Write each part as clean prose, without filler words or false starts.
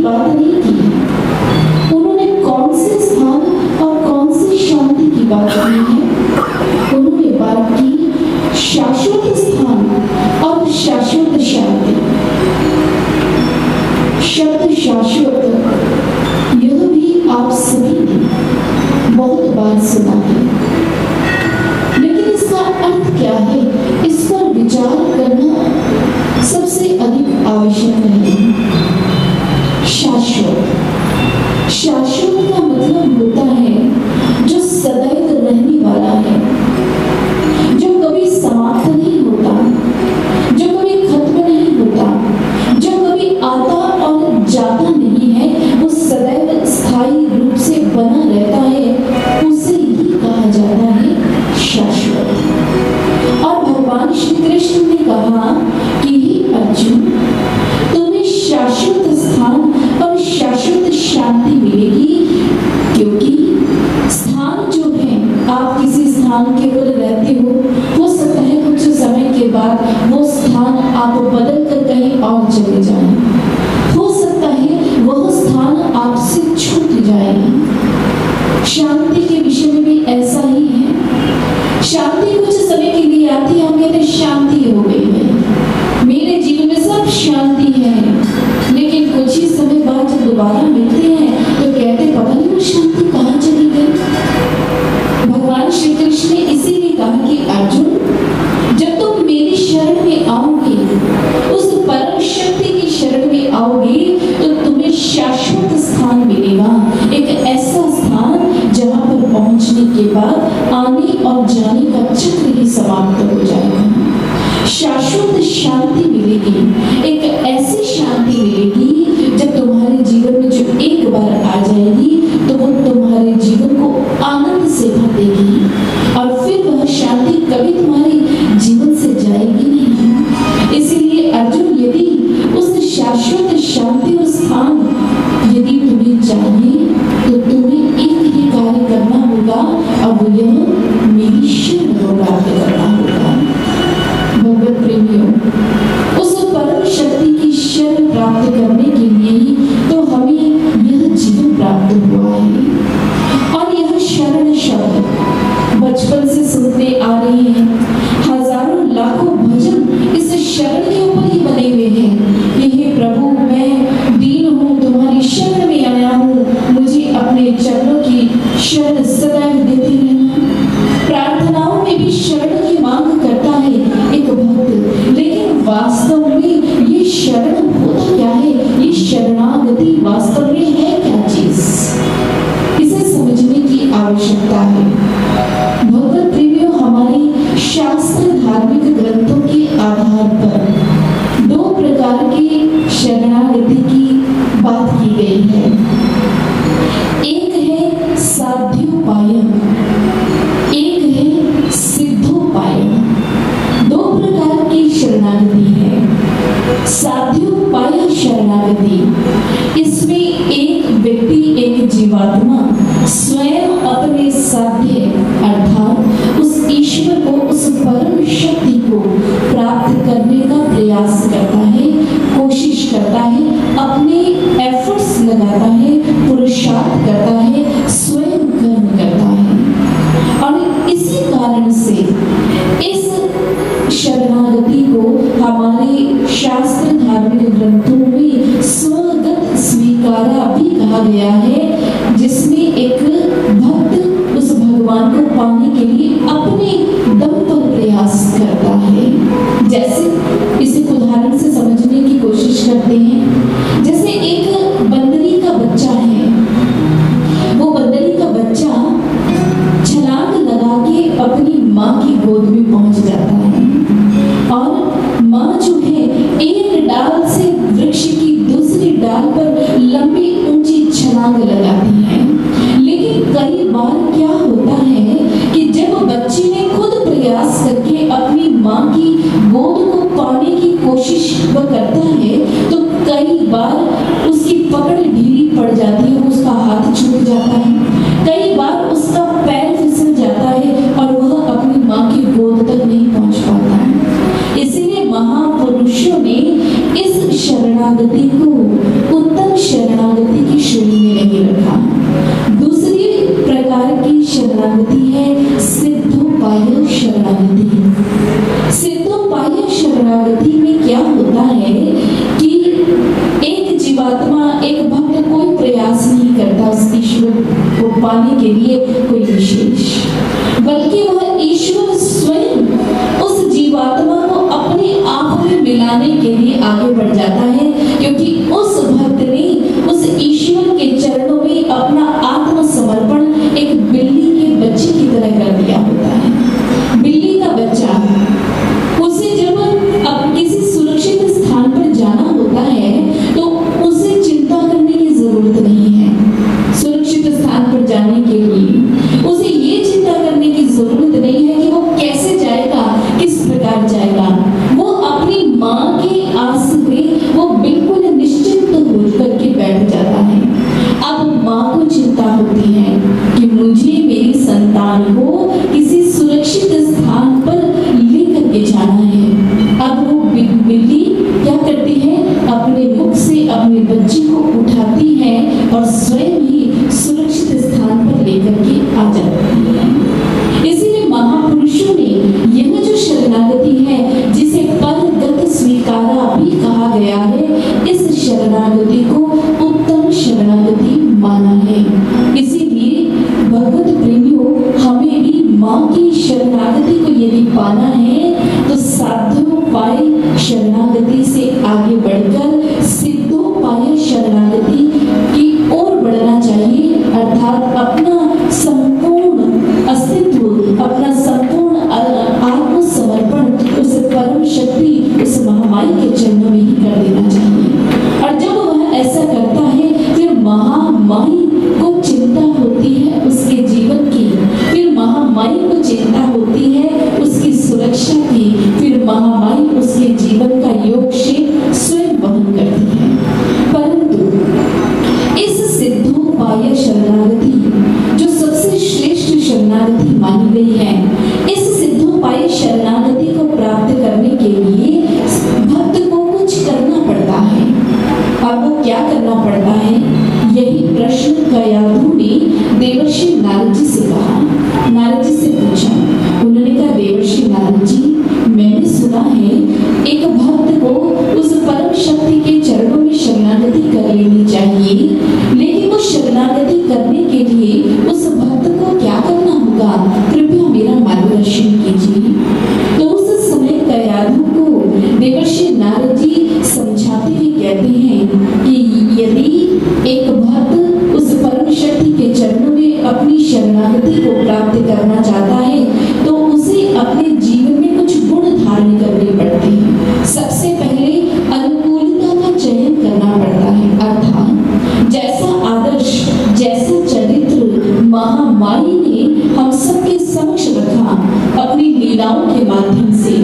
बात नहीं की। उन्होंने कौन से स्थान और कौन सी शांति की बात की है? उन्होंने बात की शाश्वत स्थान और शाश्वत शांति। शब्द शाश्वत यह भी आप सभी ने बहुत बार सुना है, लेकिन इसका अर्थ क्या है, इस पर विचार करना सबसे अधिक आवश्यक है। शाश्वत, शाश्वत का मतलब होता है जो सदैव रहने वाला है, जो कभी समाप्त नहीं होता, जो कभी खत्म नहीं होता, जो कभी आता और जाता नहीं है, वो सदैव स्थायी रूप से बना रहता है, उसे ही कहा जाता है शाश्वत। और भगवान श्री कृष्ण ने कहा कि हे अर्जुन, तुम्हें शाश्वत स्थान और शाश्वत शांति मिलेगी, क्योंकि स्थान जो है, आप किसी स्थान के ऊपर रहते हो सकता है कुछ समय के बाद वो स्थान आप बदल कर कहीं और चले जाएं, हो सकता है वह स्थान आपसे छूट जाए। शांति के विषय में भी ऐसा ही है। शांति कुछ समय के लिए आती है, हम कहते शांति हो गई है, मेरे जीवन में सब शांति है, लेकिन कुछ ही समय बाद जब दोबारा मिलते हैं तो कहते पता नहीं वो शांति कहाँ चली गई। भगवान श्री कृष्ण ने इसीलिए कहा कि अर्जुन, जब तुम मेरी शरण में आओगे, उस परम शक्ति की शरण में आओगे, तो तुम्हें शाश्वत स्थान मिलेगा, एक ऐसा स्थान जहां पर पहुंचने के बाद आने और जाने का चक्र ही समाप्त हो जाएगा। शाश्वत शांति मिलेगी, एक ऐसी शांति मिलेगी जब तुम्हारे जीवन में जो एक बार आ जाएगी तो वो तुम्हारे जीवन को आनंद से भर देगी, और फिर वह शांति कभी तुम्हारे जीवन से जाएगी नहीं। इसीलिए अर्जुन, यदि उस शाश्वत शांति और स्थान यदि तुम्हें चाहिए तो तुम्हें एक ही कार्य करना होगा, और वो यह मेरी शरण को प्राप्त करना होगा। भगवत प्रेमियों, उस परम शक्ति की शरण प्राप्त करने के लिए ही तो हमें यह जीवन प्राप्त हुआ है। और यह शरण शब्द बचपन से सुनते आ रहे हैं, हजारों लाखों भजन इस शरण के ऊपर ही बने हुए हैं। हे प्रभु, मैं दीन हूँ, तुम्हारी शरण में आया हूँ, मुझे अपने चरणों की शरण सदैव देते रहना। प्रार्थनाओं में भी शरण की मांग करता है एक भक्त, लेकिन वास्तव में ये शरण होता क्या है, ये शरणागति वास्तव में है क्या चीज, इसे समझने की आवश्यकता है। भगवत प्रेमियों, हमारे शास्त्र धार्मिक ग्रंथों के आधार पर दो प्रकार की शरणागति की बात की गई है। एक है साध्योपायम, एक है सिद्धोपायम। दो प्रकार की शरणागति है। साध्योपाय शरणागति, इसमें एक व्यक्ति, एक जीवात्मा स्वयं अपने साध्य अर्थात उस ईश्वर को, उस परम शक्ति को प्राप्त करने का प्रयास करता है, कोशिश करता है, अपने एफर्ट्स लगाता है, पुरुषार्थ करता है, स्वयं कर्म करता है। और इसी कारण से इस शरणागति को हमारे शास्त्र धार्मिक ग्रंथों में स्वगत स्वीकारा भी कहा गया है, जिसमें एक भक्त उस भगवान को पाने के लिए अपने दम पर प्रयास करता है। जैसे इसे उदाहरण से समझने की कोशिश करते हैं, जैसे एक बंदरी का बच्चा है, वो बंदरी का बच्चा छलांग लगा के अपनी माँ की गोद में पहुंच जाता है, और माँ जो है एक डाल से वृक्ष की दूसरी डाल पर लंबी ऊंची छलांग लगाती है। लेकिन कई बार क्या होता है कि जब बच्चे ने खुद प्रयास करके अपनी माँ की गोद को पाने की कोशिश वह करता है, तो कई बार उसकी पकड़ ढीली पड़ जाती है, उसका हाथ छूट जाता है, कई बार उसका पैर फिसल जाता है और वह अपनी माँ की गोद तक नहीं पहुंच पाता है। इसीलिए महापुरुषों ने इस शरणागति को उत्तम शरणा जीवात्मा एक भक्त कोई प्रयास नहीं करता उस ईश्वर को पाने के लिए कोई विशेष, बल्कि वह ईश्वर स्वयं उस जीवात्मा को अपने आप में मिलाने के लिए आगे बढ़ जाता है, क्योंकि उस भक्त ने उस ईश्वर के चरणों में अपना आत्मसमर्पण एक बिल्ली के बच्चे की तरह कर दिया होता है। बिल्ली का बच्चा, उसे जब अब किसी सुरक्षित स्थान पर जाना होता है तो उसे चिंता करने की जरूरत नहीं है। सुरक्षित स्थान पर जाने के लिए उसे ये चिंता करने की जरूरत नहीं है कि वो कैसे जाएगा, किस प्रकार जाएगा। वो अपनी माँ के आस में वो बिल्कुल निश्चिंत होकर के बैठ जाता है। अब माँ को चिंता होती है कि मुझे मेरी संतान को किसी सुरक्षित स्थान पर लेकर के जाना है। अब वो बिल्ली क्या करती है, अपने मुख से अपने बच्चे को उठाती है और स्वयं ही सुरक्षित स्थान पर लेकर के आ जाती है। इसीलिए महापुरुषों ने यह जो शरणागति है, जिसे परगत स्वीकारा भी कहा गया है, इस शरणागति को उत्तम शरणागति माना है। इसीलिए भगवत प्रेमियों, हमें भी माँ की शरणागति को यदि पाना है तो साधोपाय शरणागति से आगे बढ़कर सिद्धोपाय शरणागति की ओर बढ़ना चाहिए, अर्थात अपना संपूर्ण अस्तित्व, अपना संपूर्ण आत्मसमर्पण उस परम शक्ति, उस महामाई के चरणों में ही कर देना चाहिए। और जब वह ऐसा करता है, फिर महामाई को चिंता होती है उसके जीवन की, फिर महामाई को चिंता होती है उसकी सुरक्षा की, फिर महामाई उसके जीवन का योग स्वयं वहन करती है। परंतु इस सिद्धोपाय शरणागति जो सबसे श्रेष्ठ शरणागति मानी गई है, इस सिद्धोपाय शरणागति को प्राप्त करने के लिए भक्त को कुछ करना पड़ता है। और वो क्या करना पड़ता है, यही प्रश्न कयाधु ने देवर्षि नारद जी से कहा। नारद जी से पूछा, उन्होंने कहा, देवर्षि नारद जी, मैंने सुना है एक भक्त को उस परम शक्ति के चरणों में शरणागति कर लेनी चाहिए, लेकिन वो शरणागति करने के लिए उस भक्त को क्या करना होगा, कृपया मेरा मार्गदर्शन कीजिए। तो उस समय कयाधु को देवर्षि नारद जी समझाते हुए कहते हैं कि यदि एक भक्त उस परम शक्ति के चरणों में अपनी शरणागति को प्राप्त करना चाहता है तो उसे अपने जीवन में कुछ गुण धारण करने पड़ते हैं। सबसे पहले अनुकूलता का चयन करना पड़ता है, अर्थात जैसा आदर्श, जैसा चरित्र महामाई ने हम सबके समक्ष रखा अपनी लीलाओं के माध्यम से,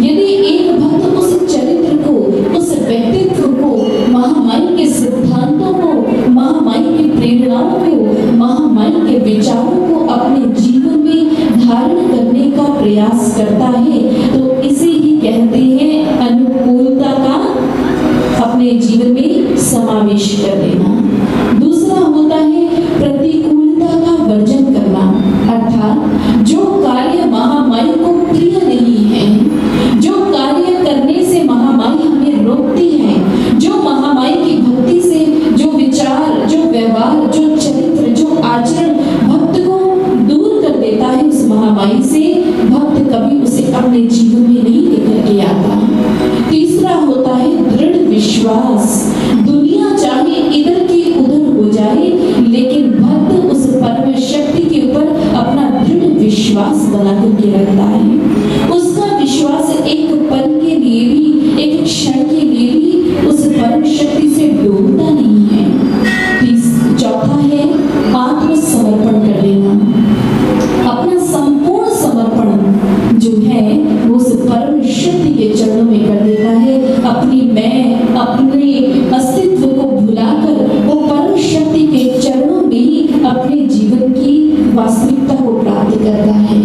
यदि एक भक्त उस चरित्र को, उस व्यक्तित्व को, महामाई के सिद्धांतों को, महामाई की प्रेरणाओं को, महामाई के विचारों को अपने जीवन में धारण करने का प्रयास करता है, तो इसे ही कहते हैं अनुकूलता का अपने जीवन में समावेश कर लेना। दूसरा होता है प्रतिकूलता का वर्जन करना, अर्थात जो कार्य महामाई को प्रिय नहीं है, जो कार्य करने से महामाई हमें रोकती है, जो महामाई की भक्ति से जो विचार, जो व्यवहार, जो चरित्र, जो आचरण भक्त को दूर कर देता है उस महामाई से, भक्त कभी उसे अपने जीवन में नहीं लेकर के आता। तीसरा होता है दृढ़ विश्वास। दुनिया चाहे इधर की उधर हो जाए, लेकिन भक्त उस परम शक्ति के ऊपर अपना दृढ़ विश्वास बना करके रखता है। उसका विश्वास एक पल के लिए भी, एक क्षण के लिए भी उस परम शक्ति से डूबता नहीं है। चौथा है आत्मसमर्पण कर लेना। अपना संपूर्ण समर्पण जो है वो उस परम शक्ति के चरणों में कर देता है। अपनी मैं, अपने अस्तित्व को भुलाकर वो परम शक्ति के चरणों में ही अपने जीवन की वास्तविकता को प्राप्त करता है।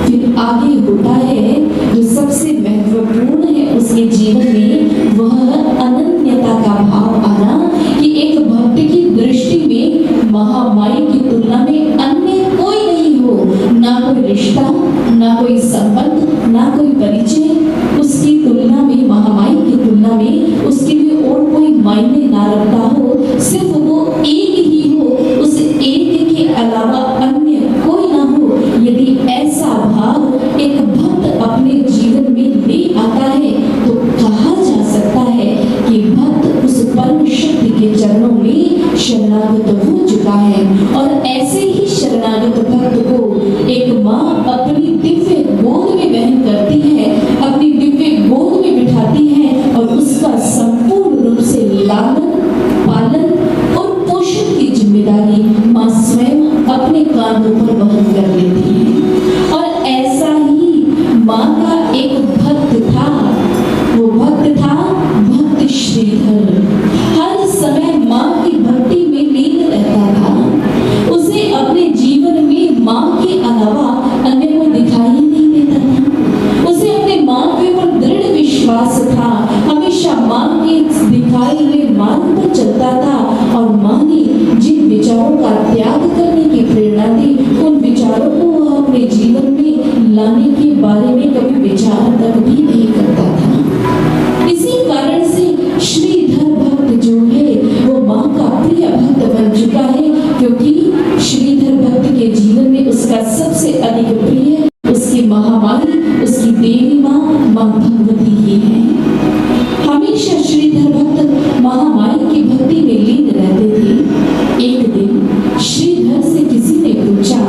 फिर आगे होता है जो सबसे महत्वपूर्ण है उसके जीवन में, वह अनन्यता का भाव आना, कि एक भक्त की दृष्टि में महामाई की तुलना में अन्य कोई नहीं हो, ना कोई रिश्ता, ना कोई संबंध, ना कोई परिचय, उसकी तुलना में, महामाई की तुलना में उसके लिए और कोई मायने ना रखता हो, सिर्फ वो एक ही हो, उस एक के अलावा अन्य कोई ना हो। यदि ऐसा भाव एक भक्त अपने जीवन में ले आता है तो कहा जा सकता है कि भक्त उस परम शक्ति के चरणों में शरणागत हो चुका है। और ऐसे ही शरणागत भक्त को एक माँ अपनी दिव्य गोद में वहन करती है, अपनी दिव्य गोद में बिठाती है और उसका संपूर्ण रूप से लालन, पालन और पोषण की जिम्मेदारी माँ स्वयं अपने कांधों पर वहन कर लेती है। और ऐसा ही माँ का एक भक्त था, वो भक्त था भक्त श्रीधर। हर समय माँ की भक्ति में लीन रहता था। उसे अपने जीवन में माँ के अलावा अन्य को दिखाई नहीं देता था। उसे अपने माँ के ऊपर दृढ़ विश्वास था, हमेशा माँ के दिखाए हुए मार्ग पर चलता था। और माँ ने जिन विचारों का त्याग करने की प्रेरणा दी, उन विचारों को वह अपने जीवन में लाने के बारे में कभी विचार तक भी नहीं करता था। इसी कारण से श्रीधर भक्त जो है वो माँ का प्रिय भक्त बन चुका है, क्योंकि श्रीधर भक्त के जीवन में उसका सबसे अधिक प्रिय उसकी महामाई, उसकी देवी माँ भगवती ही है। हमेशा श्रीधर भक्त महामाई की भक्ति में लीन रहते थे। एक दिन श्रीधर से किसी ने पूछा,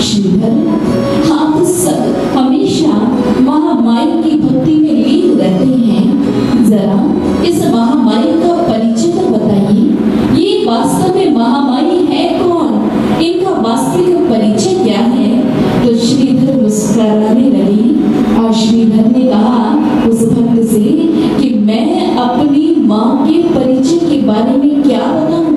श्रीधर आप सब हमेशा महामाई की भक्ति में लीन रहते हैं, जरा इस महामाई का परिचय तो बताइए। ये वास्तव में महामाई है कौन, इनका वास्तविक परिचय क्या है? तो श्रीधर मुस्कुराने लगी और श्रीधर ने कहा उस भक्त से कि मैं अपनी माँ के परिचय के बारे में क्या बताऊं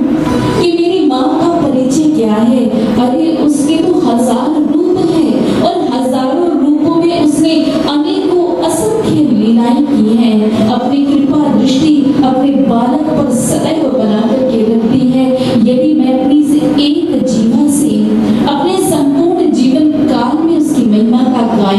कि मेरी माँ का परिचय क्या है। अरे उसके तो हजार रूप हैं और हजारों रूपों में उसने अनेकों असंख्य लीलाएं की हैं। अपनी कृपा दृष्टि अपने बालक पर सदैव बना करके रखती है। यदि मैं अपनी से एक जीवा से अपने संपूर्ण जीवन काल में उसकी महिमा का गायन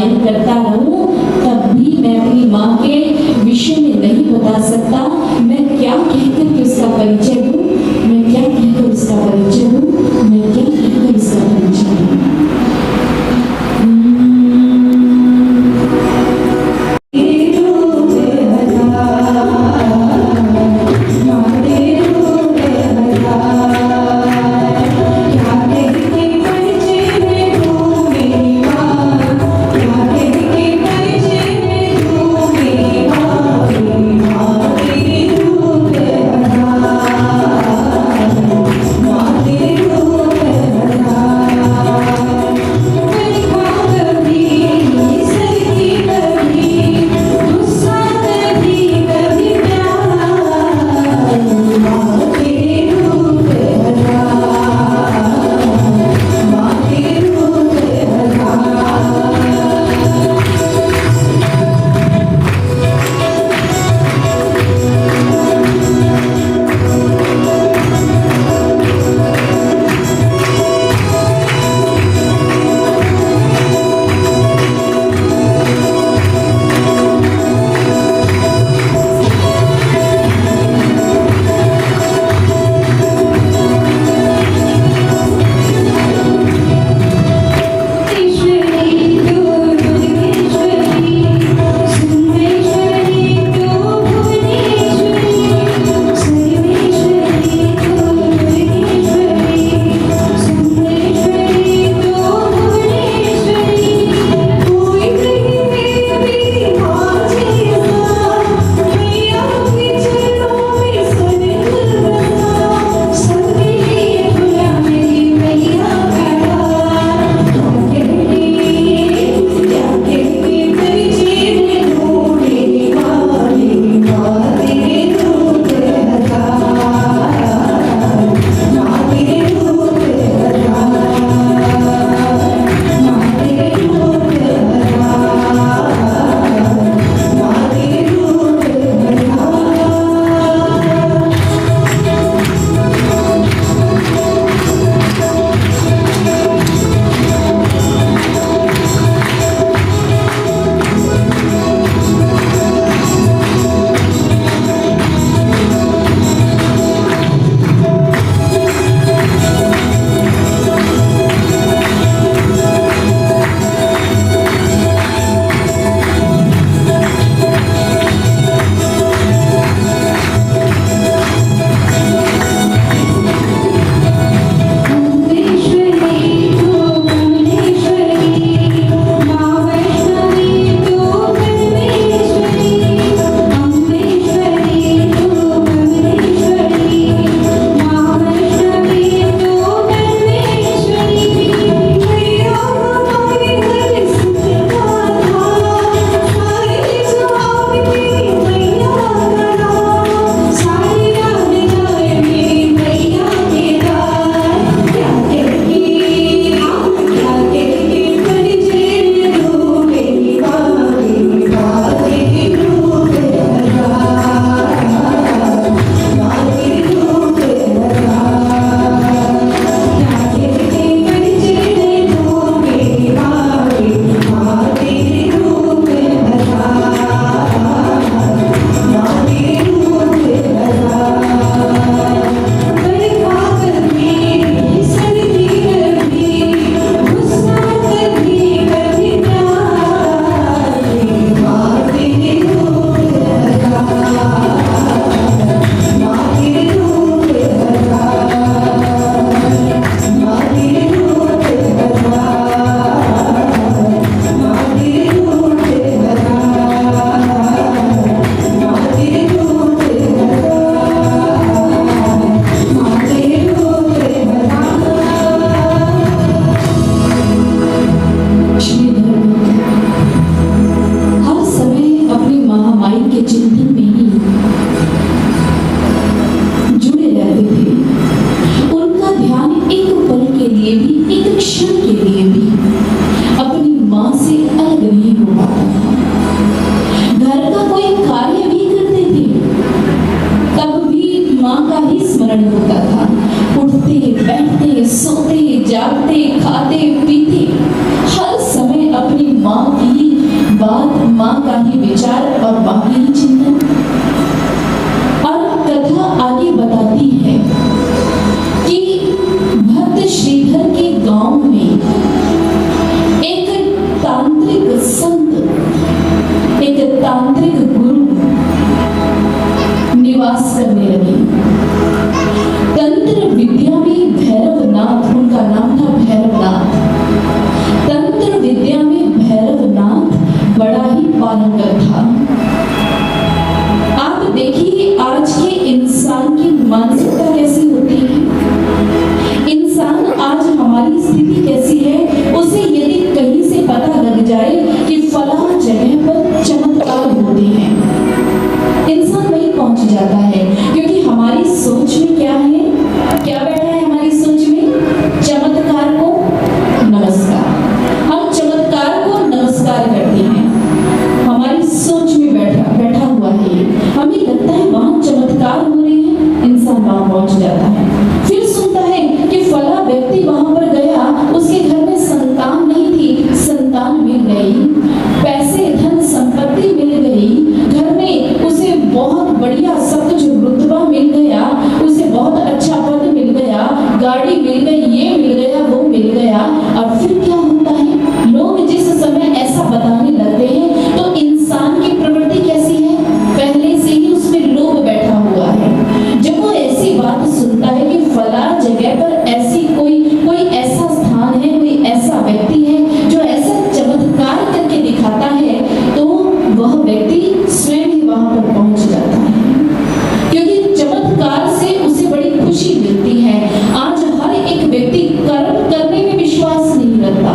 मिलती है। आज हर एक व्यक्ति कर्म करने में विश्वास नहीं रखता,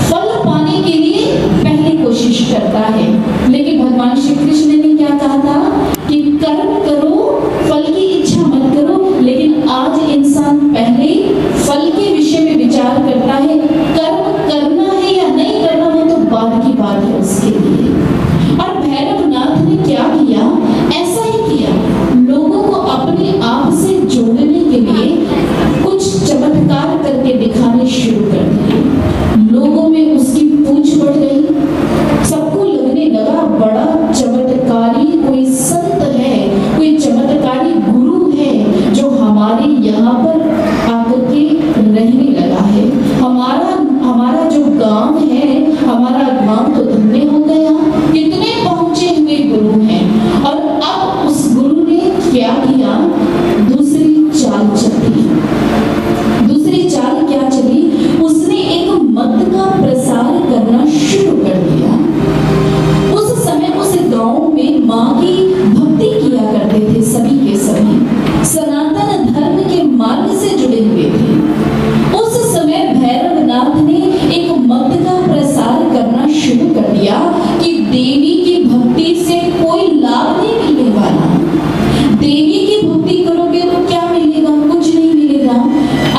फल पाने के लिए पहले कोशिश करता है। लेकिन भगवान श्री कृष्ण ने क्या कहा था कि कर्म करो, फल की इच्छा मत करो। लेकिन आज इंसान पहले फल के विषय में विचार करता है, कर्म करना है या नहीं करना वो तो बाद की बात है उसके लिए। और भैरवनाथ ने क्या किया, ऐसा ही किया, लोगों को अपने आप से जोड़ने के लिए कुछ चमत्कार करके दिखाने शुरू कर दिए। लोगों में उसकी पूछ बढ़ गई, सबको लगने लगा बड़ा चमत्कारी कोई संत है, कोई चमत्कारी गुरु है जो हमारे यहाँ पर आकर के रहने लगा है। हमारा जो गांव है, हमारा गांव तो धन्य हो गया, कितने पहुंचे हुए गुरु हैं। और अब उस गुरु ने क्या किया, दूसरी चाल चली। दूसरी चाल क्या चली, उसने एक मत का प्रसार करना शुरू कर दिया। उस समय उस गांव में माँ की भक्ति किया करते थे सभी के सभी, सनातन धर्म के मार्ग से जुड़े हुए थे। उस समय भैरवनाथ ने एक मत का प्रसार करना शुरू कर दिया कि देवी की भक्ति से कोई लाभ नहीं मिलने वाला। देवी की भक्ति करोगे तो क्या मिलेगा, कुछ नहीं मिलेगा।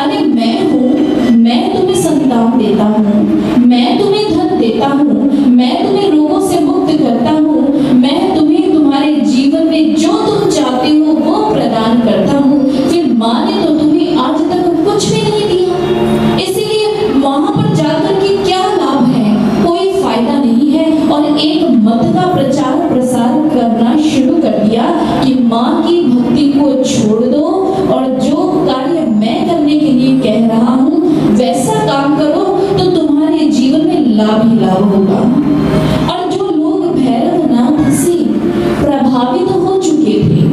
अरे मैं हूँ, मैं तुम्हें संतान देता हूँ, मैं तुम्हें धन देता हूँ, मैं तुम्हें रोगों से मुक्त करता हूँ, मैं तुम्हें तुम्हारे जीवन में जो तुम चाहते हो वो प्रदान करता हूँ। फिर माँ ने तो तुम्हें आज तक कुछ भी नहीं दिया, इसीलिए वहां पर जाकर के क्या लाभ है, कोई फायदा नहीं है। और एक मत का प्रचार प्रसार करना शुरू कर दिया कि माँ की भक्ति को छोड़ दो और जो कार्य मैं करने के लिए कह रहा हूँ वैसा काम करो तो तुम्हारे जीवन में लाभ ही लाभ होगा। और जो लोग भैरवनाथ से प्रभावित हो चुके थे,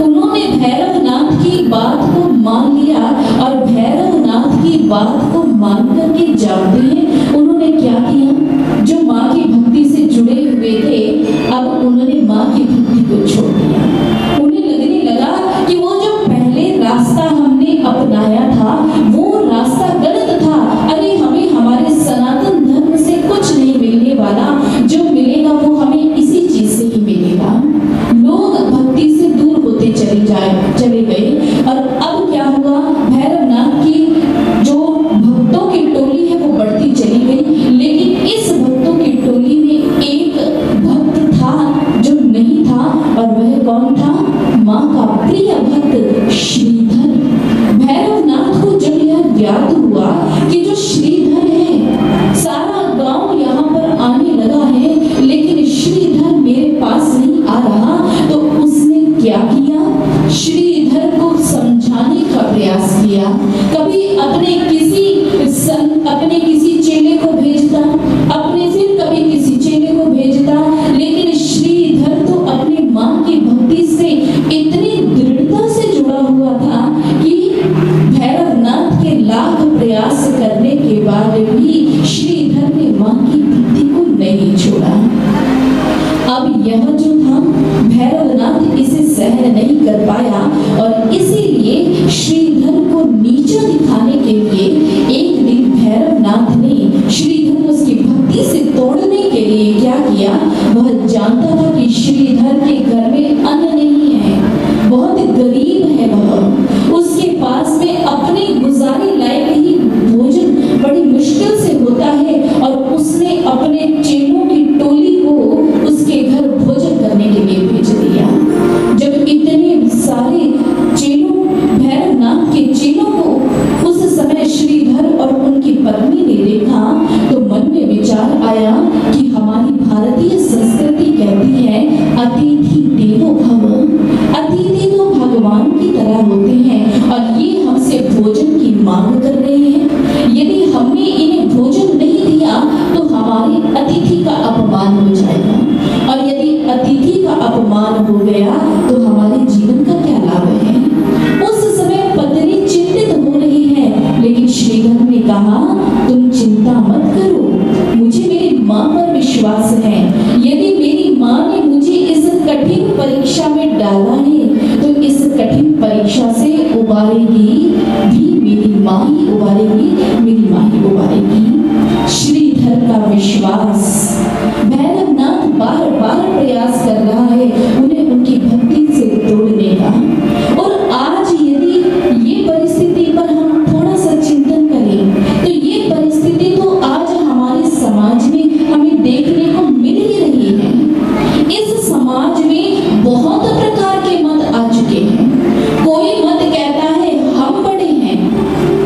उन्होंने भैरवनाथ की बात को मान लिया और भैरवनाथ की बात को मान करके जानते हैं उन्होंने क्या किया। जो माँ की भक्ति से जुड़े हुए थे, अब उन्होंने माँ की भक्ति को छोड़ दिया। उन्हें लगने लगा कि वो जो पहले रास्ता हमने अपनाया था वो रास्ता गलत था। अरे हमें हमारे सनातन धर्म से कुछ नहीं मिलने वाला, जो मिलेगा वो हमें इसी चीज से ही मिलेगा। लोग भक्ति से दूर होते चले गए। और अब क्या हुआ, भैरवनाथ की जो भक्तों की टोली है वो बढ़ती चली गई। लेकिन इस भक्तों की टोली में एक भक्त था जो नहीं था, और वह कौन था, माँ का प्रिय भक्त श्रीधर। भैरवनाथ को जब यह ज्ञात हुआ कि जो श्रीधर है, सारा गांव यहाँ पर आने लगा है लेकिन श्रीधर मेरे पास नहीं आ रहा, तो उसने क्या किया, श्रीधर को समझाने का प्रयास किया। कभी अपने किसी चेले को भेजता, फिर कभी किसी चेले को भेजता, लेकिन श्रीधर तो अपनी माँ की भक्ति से इतनी दृढ़ता से जुड़ा हुआ था कि भैरवनाथ के लाख प्रयास करने के बाद भी श्रीधर ने माँ की भक्ति को नहीं छोड़ा। अब यह जो था, भैरवनाथ इसे सहन नहीं कर पाया और इसीलिए श्रीधर को नीचा दिखाने के लिए एक दिन भैरवनाथ ने श्रीधर को उसकी भक्ति से तोड़ने के लिए क्या किया, वह जानता था कि श्रीधर के घर में अन्न नहीं है, बहुत गरीब है वह, उसके पास में अपने गुजारे लायक ही भोजन बड़ी मुश्किल से होता है। और उसने अपने चेलों की टोली को उसके घर भोजन करने के लिए भेज दिया। जब इतने सारे चेलों, भैरवनाथ के चेलों को उस समय श्रीधर और उनकी पत्नी ने देखा तो मन में विचार आया कि हमारी भारतीय संस्कृति कहती है अतिथि देवो भव, अतिथि तो भगवान की तरह होते हैं और ये हमसे भोजन की मांग कर रहे हैं। यदि हमने इन्हें भोजन नहीं दिया तो हमारे अतिथि का अपमान हो जाएगा, और यदि अतिथि का अपमान हो गया तो हमारे जीवन का क्या लाभ है। उस समय पत्नी चिंतित हो रही है, लेकिन श्रीधर ने कहा तुम चिंता मत करो, मुझे मेरी माँ पर विश्वास है। यदि मेरी माँ ने मुझे इस कठिन परीक्षा में डाला है तो इस कठिन परीक्षा से उबारेगी भी मेरी माँ ही उबारेगी, मेरी माँ ही उबारेगी। श्रीधर का विश्वास, भैरवनाथ बार बार प्रयास कर रहा है उन्हें उनकी भक्ति से तोड़ने का। और आज यदि ये परिस्थिति पर हम थोड़ा सा चिंतन करें तो ये परिस्थिति तो आज हमारे समाज में हमें देखने को मिल ही रही है। इस समाज में बहुत प्रकार के मत आ चुके हैं। कोई मत कहता है हम बड़े हैं,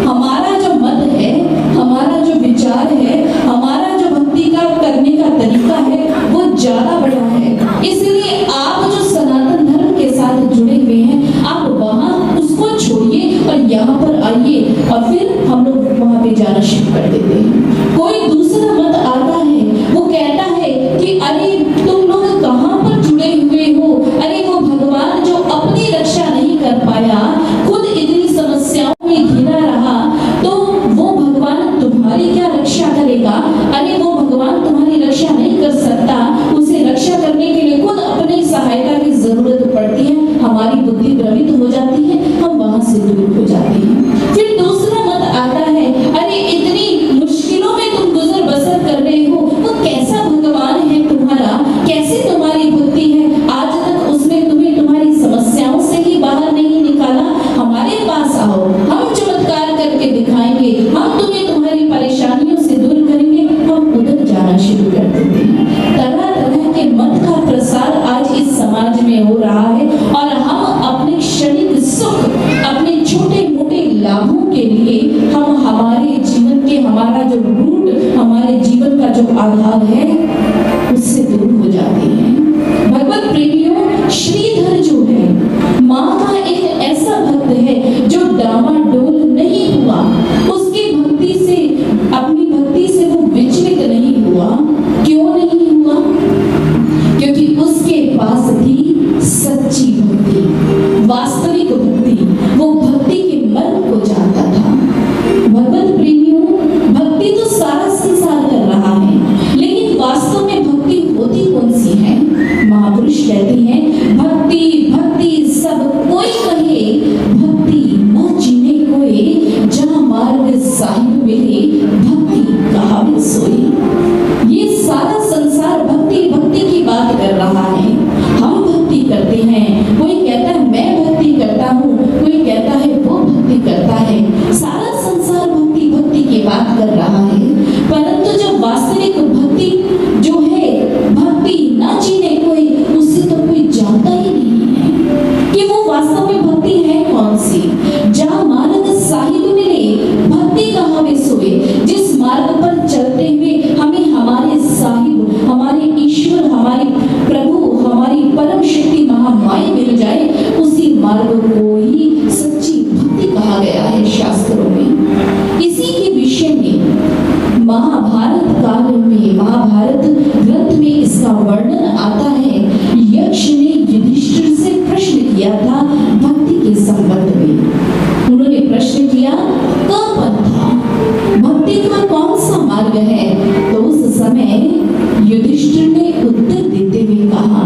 हमारा जो मत है, हमारा जो विचार है, हमारा जो भक्ति का करने का तरीका है वो ज्यादा बड़ा है, इसलिए आप जो सनातन धर्म के साथ जुड़े हुए हैं आप वहां उसको छोड़िए और यहाँ पर आइए, और फिर हम लोग वहां पे जाना शुरू कर देते हैं। कोई दूसरा मत आता है, वो कहता है कि अरे तुम लोग कहाँ पर जुड़े हुए हो, अरे वो भगवान जो अपनी रक्षा नहीं कर पाया, खुद इतनी समस्याओं में घिरा रहा, तो वो भगवान तुम्हारी क्या रक्षा करेगा। अरे वो भगवान तुम्हारी रक्षा नहीं कर सकता, उसे रक्षा करने के लिए खुद अपनी सहायता की जरूरत पड़ती है। हमारी बुद्धि भ्रमित हो जाती है, हम वहां से दूर हो जाते हैं। फिर दूसरा मत आता है, अरे इतनी मुश्किलों में तुम गुजर बसर कर रहे हो, वो कैसा भगवान है तुम्हारा, कैसे तुम्हारी भक्ति है, आज तक उसने तुम्हें तुम्हारी समस्याओं से ही बाहर नहीं निकाला। हमारे पास आओ, हम चमत्कार करके दिखाएंगे, हम तुम्हें तुम्हारी परेशानियों से दूर करेंगे। हम उधर जाना शुरू कर देते हैं। तरह तरह के मत का प्रसार आज इस समाज में हो रहा है और हम अपने क्षणिक सुख, अपने छोटे मोटे लाभों के लिए हम हमारे जीवन के, हमारा जो रूट, हमारे जीवन का जो आधार है उससे दूर हो जाते हैं। भगवत प्रेमियों, श्रीधर जो है माँ का एक ऐसा भक्त है जो डामाडोल नहीं हुआ, उसकी भक्ति से, अपनी भक्ति से वो विचलित नहीं हुआ। क्यों नहीं हुआ? क्योंकि उसके पास थी सच्ची भक्ति, वास्तविक भक्ति, वो भक्ति के मर्म को जानता था। भगवत प्रेमियों, भक्ति तो सारा संसार कर रहा है, लेकिन वास्तव में भक्ति होती कौन सी है? महापुरुष कहते हैं, भक्ति भक्ति सब कोई कहे, भक्ति न जीने कोई, जहाँ मार्ग साहिब मिले, भक्ति कहावे सोई। ये सारा संसार भक्ति भक्ति की बात कर रहा है। हम भक्ति करते हैं, कोई कहता है मैं भक्ति करता हूँ, कोई कहता है वो भक्ति करता है। सारा संसार भक्ति भक्ति की बात कर रहा है, परंतु जो वास्तविक भक्ति जो है, भक्ति न जीने कोई, उससे तो कोई जानता ही नहीं है कि वो वास्तव में भक्ति है कौन सी। जहाँ मार्ग साहिब मिले, भक्ति कहावे सोए। जिस मार्ग पर चलते हुए हमें हमारे साहिब, हमारे ईश्वर, हमारे प्रभु, हमारी परम शक्ति महामाई मिल जाए, उसी मार्ग को ही सच्ची भक्ति कहा गया है शास्त्रों में। इसी के विषय में महाभारत काल में, महाभारत ग्रंथ में इसका वर्णन आता है। यक्ष ने युधिष्ठिर से प्रश्न किया था भक्ति के संबंध में। उन्होंने प्रश्न किया, कब पंथा, भक्ति का कौन सा मार्ग है? तो उस समय युधिष्ठिर ने उत्तर देते हुए कहा,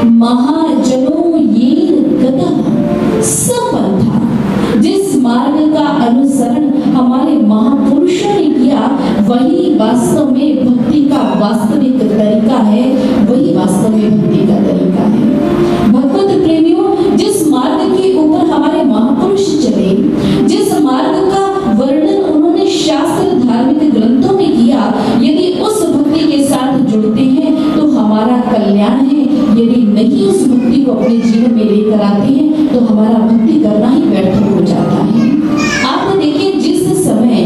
महाजनों येन गतः सपंथा। जिस मार्ग का अनुसरण हमारे महापुरुषों ने किया, वही वास्तव में भक्ति का वास्तविक तरीका है, वही वास्तव में भक्ति का तरीका है। भगवत प्रेमियों, जिस मार्ग के ऊपर हमारे महापुरुष चले, जिस मार्ग का वर्णन उन्होंने शास्त्र धार्मिक ग्रंथों में किया, यदि उस भक्ति के साथ जुड़ते हैं तो हमारा कल्याण है। यदि नहीं उस भक्ति को अपने जीवन में लेकर आते हैं तो हमारा भक्ति करना ही व्यर्थ हो जाता है। आप देखिए, जिस समय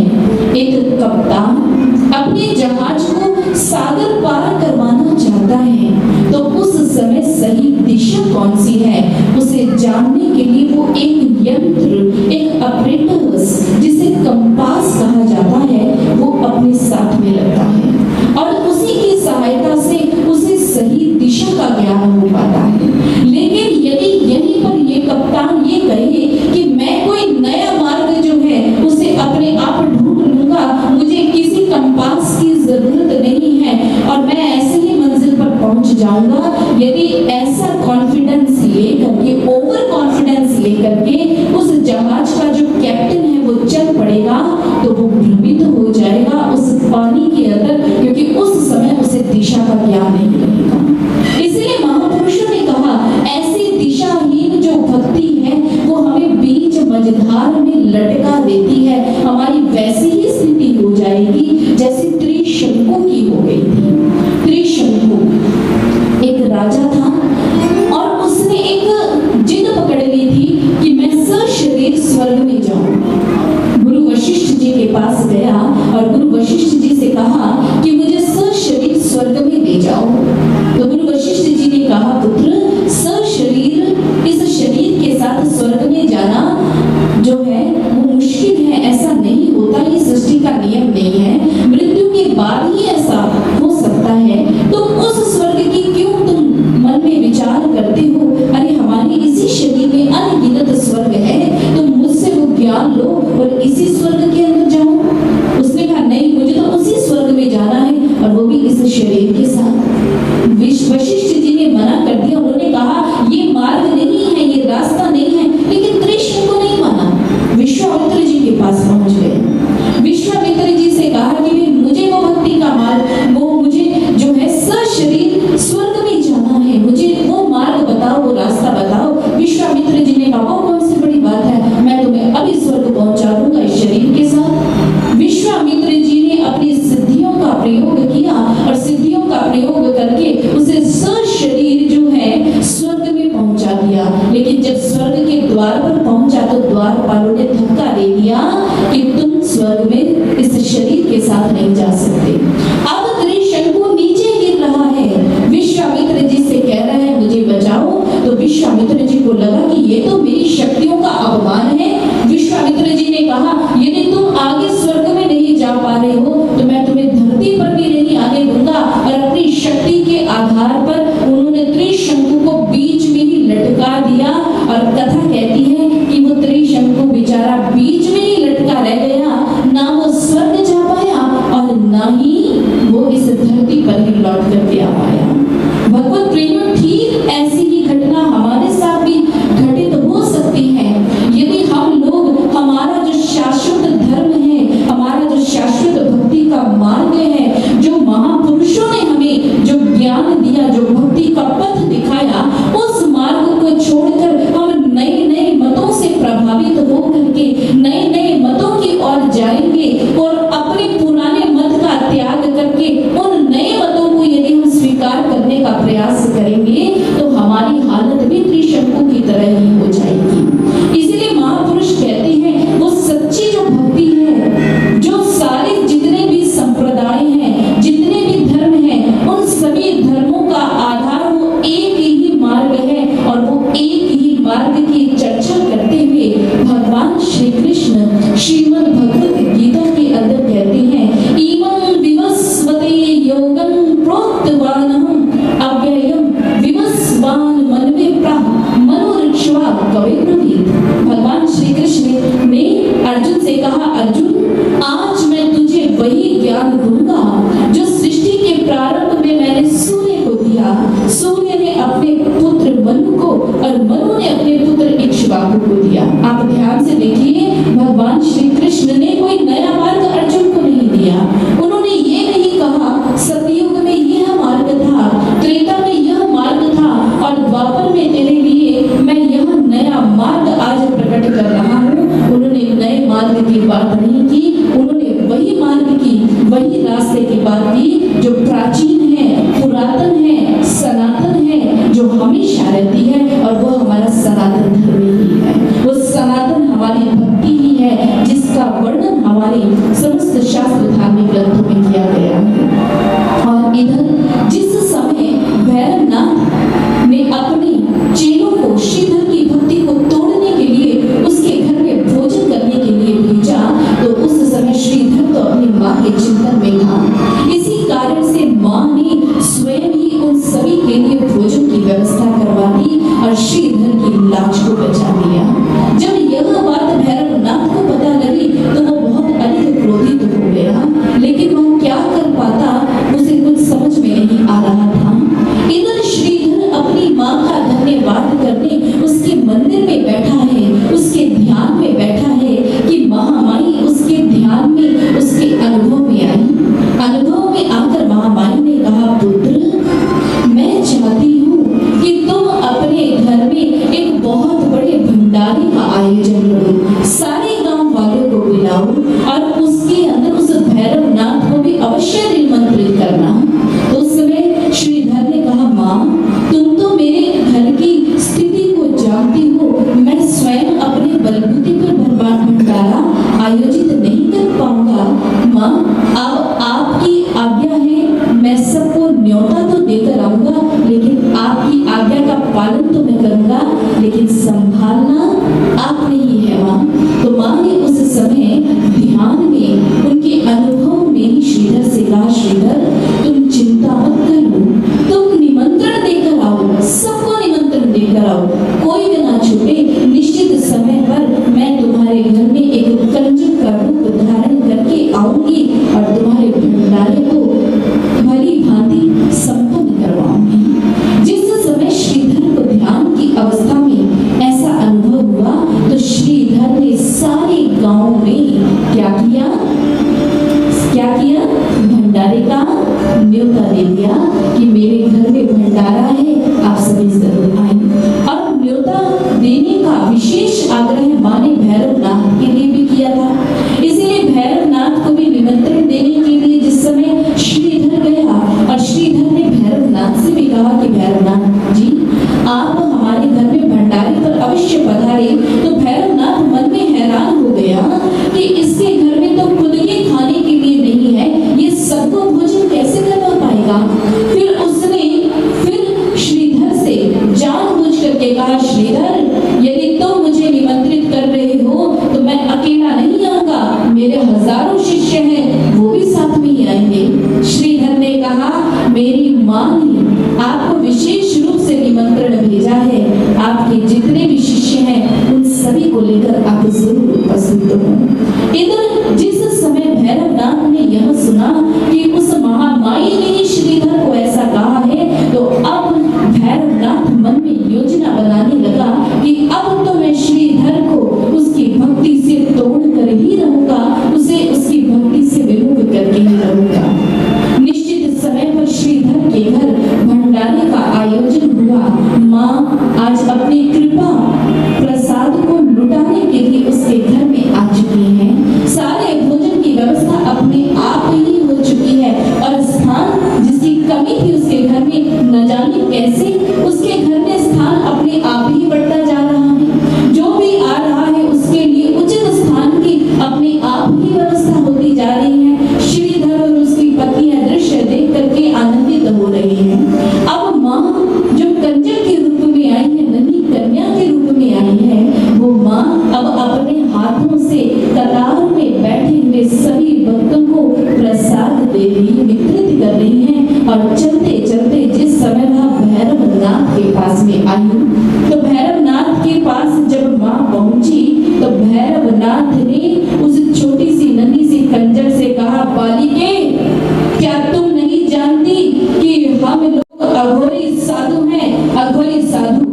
एक कप्तान अपने जहाज को सागर पार करवाना चाहता है तो उस समय सही दिशा कौन सी है उसे जानने के लिए वो एक यंत्र, एक ऑपरेटर्स जिसे कंपास कहा जाता है, वो अपने साथ में रखता है और उसी की सहायता से उसे सही दिशा का ज्ञान हो पाता है। लेकिन यदि यहीं पर ये कप्तान ये कहे कि मैं कोई नया मार्ग जो है उसे अपने आप ढूंढ लूंगा, मुझे किसी कंपास की जरूरत नहीं है और मैं ऐसे ही मंजिल पर पहुंच जाऊंगा, यदि ऐसा देती है, हमारी वैसी ही स्थिति हो जाएगी जैसे त्रिशंकु की हो गई थी। त्रिशंकु एक राजा था और उसने एक जिद पकड़ ली थी कि मैं सशरीर स्वर्ग में जाऊं। गुरु वशिष्ठ जी के पास गया और गुरु वशिष्ठ जी से कहा कि मुझे सशरीर स्वर्ग में ले जाओ। तो गुरु वशिष्ठ जी ने कहा, पुत्र, सशरीर इस शरीर के साथ स्वर्ग में जाना जो है वो मुश्किल है, ऐसा नहीं होता, ये सृष्टि का नियम नहीं है, मृत्यु के बाद ही ऐसा हो सकता है। तो उस स्वर्ग की क्यों तुम मन में विचार करते हो? अरे हमारे इसी शरीर में अनगिनत स्वर्ग है, तुम मुझसे वो ज्ञान लो और इसी स्वर्ग के अंदर जाओ। उसने कहा, नहीं, मुझे तो उसी स्वर्ग में जाना है और वो भी इस शरीर के साथ। वशिष्ठ जी ने मना कर दिया। उन्होंने कहा, ये मार्ग नहीं है, ये रास्ता नहीं है। लेकिन त्रिशंकु नहीं माना, विश्वामित्र जी के पास पहुंच गए। विश्वामित्र जी से कहा कि मुझे वो भक्ति का मार्ग, वो मुझे जो है सशरीर स्वर्ग में जाना है, मुझे वो मार्ग बताओ, वो रास्ता बताओ। विश्वामित्र जी ने कहा, वो कौन सी बड़ी बात है, मैं तुम्हें अभी स्वर्ग पहुंचा दूंगा इस शरीर के साथ। विश्वामित्र जी ने अपनी सिद्धियों का प्रयोग किया और सिद्धियों का प्रयोग करके उसे सशरीर जो है स्वर्ग में पहुंचा दिया। लेकिन जब स्वर्ग के द्वार पर पहुंचा तो द्वारपालों ने धक्का दे दिया कि तुम स्वर्ग में इस शरीर के साथ नहीं जा सकते। अब त्रिशंकु नीचे गिर रहा है, विश्वामित्र जी से कह रहा है, मुझे बचाओ। तो विश्वामित्र जी को लगा कि ये तो मेरी शक्तियों का अपमान है। विश्वामित्र जी ने कहा, यदि तुम आगे स्वर्ग में नहीं जा पा रहे हो तो मैं तुम्हें धरती पर भी नहीं आने दूंगा। और अपनी शक्ति के आधार पर उन्होंने त्रिशंकु को बीच में ही लटका दिया। और कथा कहती है कि वो त्रिशंकु बेचारा बीच में ही लटका रह गया, ना वो स्वर्ग जा पाया और ना ही वो इस धरती पर ही लौट करके आ पाया। भगवत प्रेम, ठीक ऐसी ही घटना हमारे साथ भी घटित हो सकती है यदि हम लोग हमारा जो शाश्वत धर्म है, हमारा जो शाश्वत भक्ति का मार्ग है, जो महापुरुषों ने हमें जो ज्ञान दिया, जो भक्ति का पथ दिखाया, उस मार्ग को छोड़कर हम नए नए मतों से प्रभावित हो करके नए नए मतों की ओर जाएंगे और अपने पुराने मत का त्याग करके उन नए मतों को यदि हम स्वीकार करने का प्रयास करेंगे तो हमारी हालत भी त्रिशंकु की तरह ही हो जाएगी। इसलिए महापुरुष कहते हैं, वो सच्ची जो भक्ति है, जो सारे जितने भी संप्रदाय हैं, जितने भी धर्म हैं, उन सभी धर्मों का आधार वो एक ही मार्ग है। और वो एक ही मार्ग की चर्चा करते हुए भगवान श्री कृष्ण श्रीमद् भगवत गीता के अंदर कहते हैं, इमं विवस्वते योगं प्रोक्तवानहं अव्ययं विवस्वान मनवे प्राह मनोरक्ष्वा कवे ब्रवीत। भगवान श्री कृष्ण ने अर्जुन से कहा, अर्जुन, आज मैं तुझे वही ज्ञान दूंगा जो सृष्टि के प्रारंभ में मैंने सूर्य को दिया। सूर्य ने अपने पुत्र मनु को और मनु ने अपने पुत्र इक्ष्वाकु को दिया। आप ध्यान से देखिए, भगवान श्री कृष्ण ने कोई नया मार्ग अर्जुन को नहीं दिया। उन्होंने ये नहीं कहा सतयुग में यह मार्ग था, त्रेता में यह मार्ग था और द्वापर में तेरे लिए मैं यह नया मार्ग आज प्रकट कर रहा हूँ। उन्होंने नए मार्ग की बात नहीं की, उन्होंने वही मार्ग की, वही रास्ते की बात की जो प्राचीन है, पुरातन है, सनातन है, जो हमेशा रहती है। और वो हमारा सनातन धर्म ही है, वो सनातन हमारी भक्ति ही है, जिसका वर्णन हमारे समस्त शास्त्र धार्मिक ग्रंथों में किया गया है। और इधर जिस समय भैरवनाथ ने अपने चेलों को श्रीधर की भक्ति को तोड़ने के लिए उसके घर में भोजन करने के लिए भेजा, तो उस समय श्रीधर तो अपनी माँ के चिंतन में था। इसी कारण से माँ ने स्वयं ही उन सभी के लिए भोजन की व्यवस्था करवा दी और श्रीधर की लाज को बचा लिया। जब यह बात भैरवनाथ को पता लगी तो वो बहुत अधिक क्रोधित हो गया, लेकिन वह क्या कर जाओ और उसके अंदर उस भैरवनाथ को भी अवश्य निमंत्रित करना। तो उस समय श्रीधर ने कहा, माँ तुम तो मेरे घर की स्थिति को जानती हो, मैं स्वयं अपने बलबूते पर भंडारा आयोजित नहीं कर पाऊंगा। माँ अब आपकी आज्ञा है, मैं सबको न्योता तो देकर आऊंगा, लेकिन आपकी आज्ञा का पालन तो मैं करूंगा, लेकिन संभालना आपने ही है माँ। तो माँ ने उस समय ध्यान में उनके अनुभव में ही श्रीधर से कहा, श्रीधर तुम चिंता मत करो, तुम निमंत्रण देकर आओ, सबको निमंत्रण देकर आओ, कोई भी ना छूटे। निश्चित समय पर मैं तुम्हारे घर में एक कंजक का रूप धारण करके आऊंगी और तुम्हारे भंडारे को भली भांति संपन्न करवाऊंगी। जिस समय श्रीधर को ध्यान की अवस्था में ऐसा अनुभव हुआ तो श्रीधर ने सारे गांव में क्या किया, भंडारे का न्योता दे दिया कि मेरे घर में भंडारा है, आप सभी जरूर आए। और न्योता देने का विशेष आग्रह माँ ने भैरवनाथ के लिए भी किया था। इसीलिए भैरवनाथ को भी निमंत्रण देने के लिए जिस समय श्रीधर गया और श्रीधर ने भैरवनाथ से भी कहा कि भैरवनाथ जी आप हमारे घर में भंडारे पर अवश्य पधारे। तो भैरवनाथ मन में हैरान हो गया कि इसके घर में तो खुद के खाने के लिए नहीं है, ये सबको भोजन कैसे करवा पाएगा। फिर श्रीधर से जानबूझ करके कहा, श्रीधर यदि तुम मुझे निमंत्रित कर रहे हो तो मैं अकेला नहीं आऊंगा, मेरे हजारों शिष्य हैं वो भी साथ में ही आएंगे। श्रीधर ने कहा, मेरी माँ ने आपको विशेष रूप से निमंत्रण भेजा है, आपके जितने भी शिष्य हैं उन सभी को लेकर आप जरूर उपस्थित हो। इधर जिस समय भैरवनाथ ने यह सुना कि उस महामाई ने ही श्रीधर को ऐसा कहा है, तो अब भैरवनाथ मन में योजना बनाने लगा कि अब तो मैं श्रीधर को उसकी भक्ति से तोड़ कर ही रहूंगा, उसे उसकी भक्ति से विमुख करके ही रहूंगा। निश्चित समय पर श्रीधर के घर भंडारे का आयोजन हुआ। माँ आज अपनी कृपा प्रसाद को लुटाने के लिए उसके घर में आ चुकी हैं। सारे भोजन की व्यवस्था अपने आप ही हो चुकी है और स्थान जिसकी कमी थी उसके घर में न जाने कैसे उसके घर में स्थान अपने आप ही बढ़ता जा रहा है। जो भी आ रहा है उसके लिए उचित स्थान की अपने आप ही व्यवस्था होती जा रही है। श्रीधर और उसकी पत्नियां दृश्य देख करके आनंदित हो रही हैं। अब माँ जो कंजक के रूप में आई है, नन्ही कन्या के रूप में आई है, वो माँ अब अपने हाथों से कतार में बैठे हुए सभी भक्तों को प्रसाद दे रही, वितरित कर रही हैं। और चलते चलते जिस समय वह भैरवनाथ के पास में आई तो भैरवनाथ के पास जब माँ पहुंची तो भैरवनाथ ने उस छोटी सी नन्ही सी कंजक से कहा, बालिके क्या तुम नहीं जानती कि हम लोग अघोरी साधु हैं, अघोरी साधु।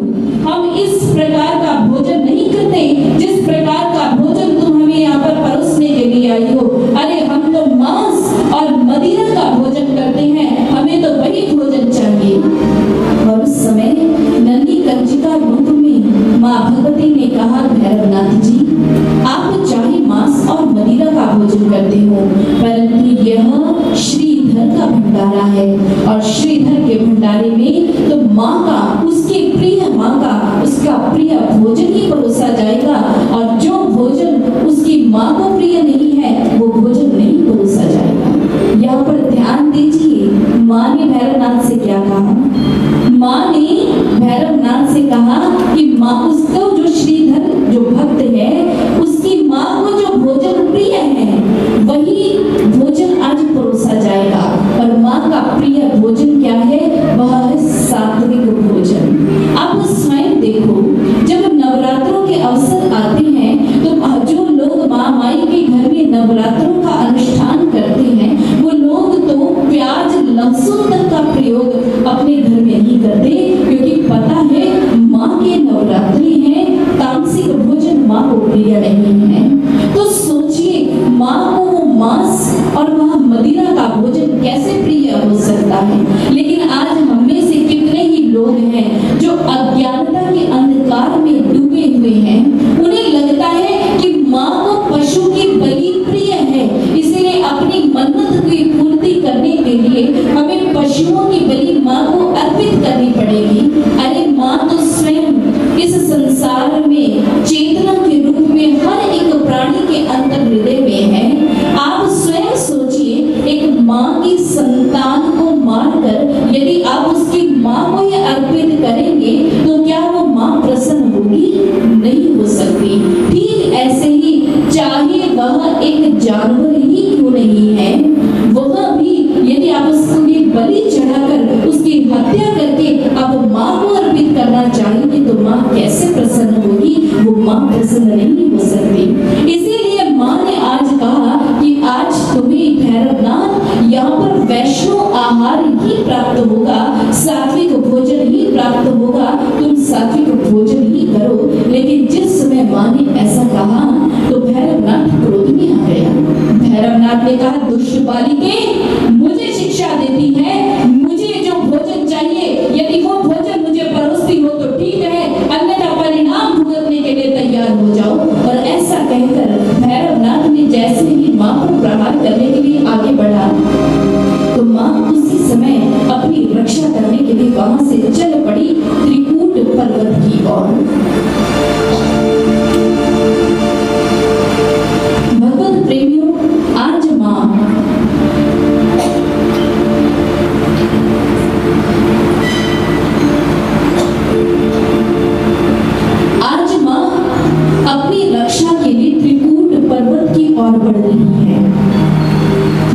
हम इस प्रकार का भोजन नहीं करते जिस प्रकार का भोजन तुम हमें यहाँ पर परोसने के लिए आई हो। अरे हम तो मांस और मदिरा का भोजन करते हैं, हमें तो वही भोजन चाहिए। और उस समय नन्ही कंजिका रूप में माँ भगवती ने कहा, भैरवनाथ जी आप चाहे मांस और मदिरा का भोजन करते हो, परंतु यह श्रीधर का भंडारा है और श्रीधर के भंडारे में तो माँ का, उसके प्रिय माँ का, उसका प्रिय भोजन ही परोसा जाएगा और जो भोजन उसकी माँ को प्रिय नहीं है वो भोजन नहीं परोसा जाएगा। यहाँ पर ध्यान दीजिए, माँ ने भैरवनाथ से क्या कहा। माँ ने भैरवनाथ से कहा कि माँ उसको जो श्रीधर जो भक्त है उसकी माँ को जो भोजन प्रिय है वही भोजन आज परोसा जाएगा। और माँ का प्रिय भोजन क्या है, वह है सात्विक भोजन। आप स्वयं देखो, जब नवरात्रों के अवसर आते हैं तो जो लोग माँ माई के घर में नवरात्रों का अनुष्ठान करते हैं वो लोग तो प्याज लहसुन तक का प्रयोग अपने घर में नहीं करते, क्योंकि पता है माँ के नवरात्रि हैं, तामसिक भोजन माँ को प्रिय नहीं है। तो सोचिए माँ को वो मांस और वह मदिरा का भोजन कैसे प्रिय हो सकता है। लेकिन आज हम में से कितने ही लोग हैं जो अज्ञानता के अंधकार में डूबे हुए हैं। उन्हें लगता है कि माँ को पशु की बलि एक जानवर ही क्यों नहीं है, वह भी यदि आप उसको लिए बलि चढ़ाकर उसकी हत्या करके आप माँ को अर्पित करना चाहेंगे तो माँ कैसे प्रसन्न होगी? वो माँ प्रसन्न नहीं हो सकती। इसीलिए माँ ने आज कहा कि आज तुम्हें भैरवनाथ यहाँ पर वैष्णव आहार ही प्राप्त होगा, सात्विक भोजन ही प्राप्त होगा, तुम सात्विक भोजन ही करो। लेकिन जिस समय माँ ने ऐसा कहा तो भैरवनाथ क्रोध में आ गया। भैरवनाथ ने कहा, दुष्ट बालिके, मुझे शिक्षा देती है, मुझे जो भोजन चाहिए यदि वो भोजन मुझे परोसती हो तो ठीक है, अन्यथा परिणाम भुगतने के लिए तैयार हो जाओ। और ऐसा कहकर भैरवनाथ ने जैसे ही माँ पर प्रहार करने के लिए आगे बढ़ा तो माँ उसी समय अपनी रक्षा करने के लिए वहां से चल पड़ी त्रिकूट पर्वत की ओर। भगवत प्रेमियों, आज माँ अपनी रक्षा के लिए त्रिकूट पर्वत की ओर बढ़ रही है।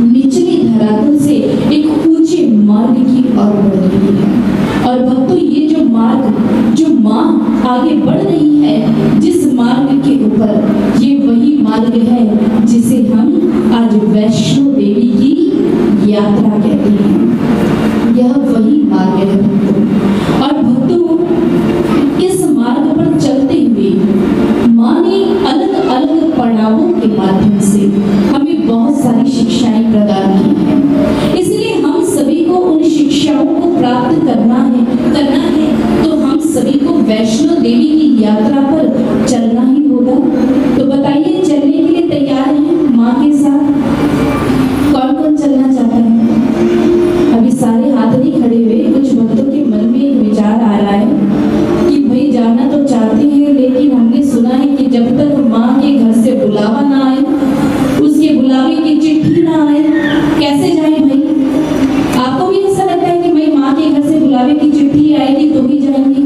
निचली धरातल से एक ऊंचे मार्ग की ओर बढ़ रही है। और भक्तों, ये जो मार्ग जो माँ आगे बढ़ रही है, जिस मार्ग के ऊपर, ये वही मार्ग है जिसे हम आज वैष्णो देवी की यात्रा कहते हैं। यह वही मार्ग है भक्तों। और भक्तों, इस मार्ग पर चलते हुए माँ ने अलग अलग पड़ावों के माध्यम से हमें बहुत सारी शिक्षाएं प्रदान की हैं। इसलिए हम सभी को उन शिक्षाओं को प्राप्त करना है तो हम सभी को वैष्णो देवी की यात्रा पर चलना ही होगा। तो बताइए, चलने के लिए तैयार हैं माँ के साथ? कौन कौन चलना चाहता है? अभी सारे हाथ नहीं खड़े हुए। कुछ भक्तों के मन में एक विचार आ रहा है कि भाई जाना तो चाहते हैं, लेकिन हमने सुना है कि जब तक माँ के घर से बुलावा ना आए, उसके बुलावे की चिट्ठी ना आए, कैसे जाए भाई? आपको भी ऐसा लगता है कि भाई माँ के घर से बुलावे की चिट्ठी आएगी तो ही जाएंगे?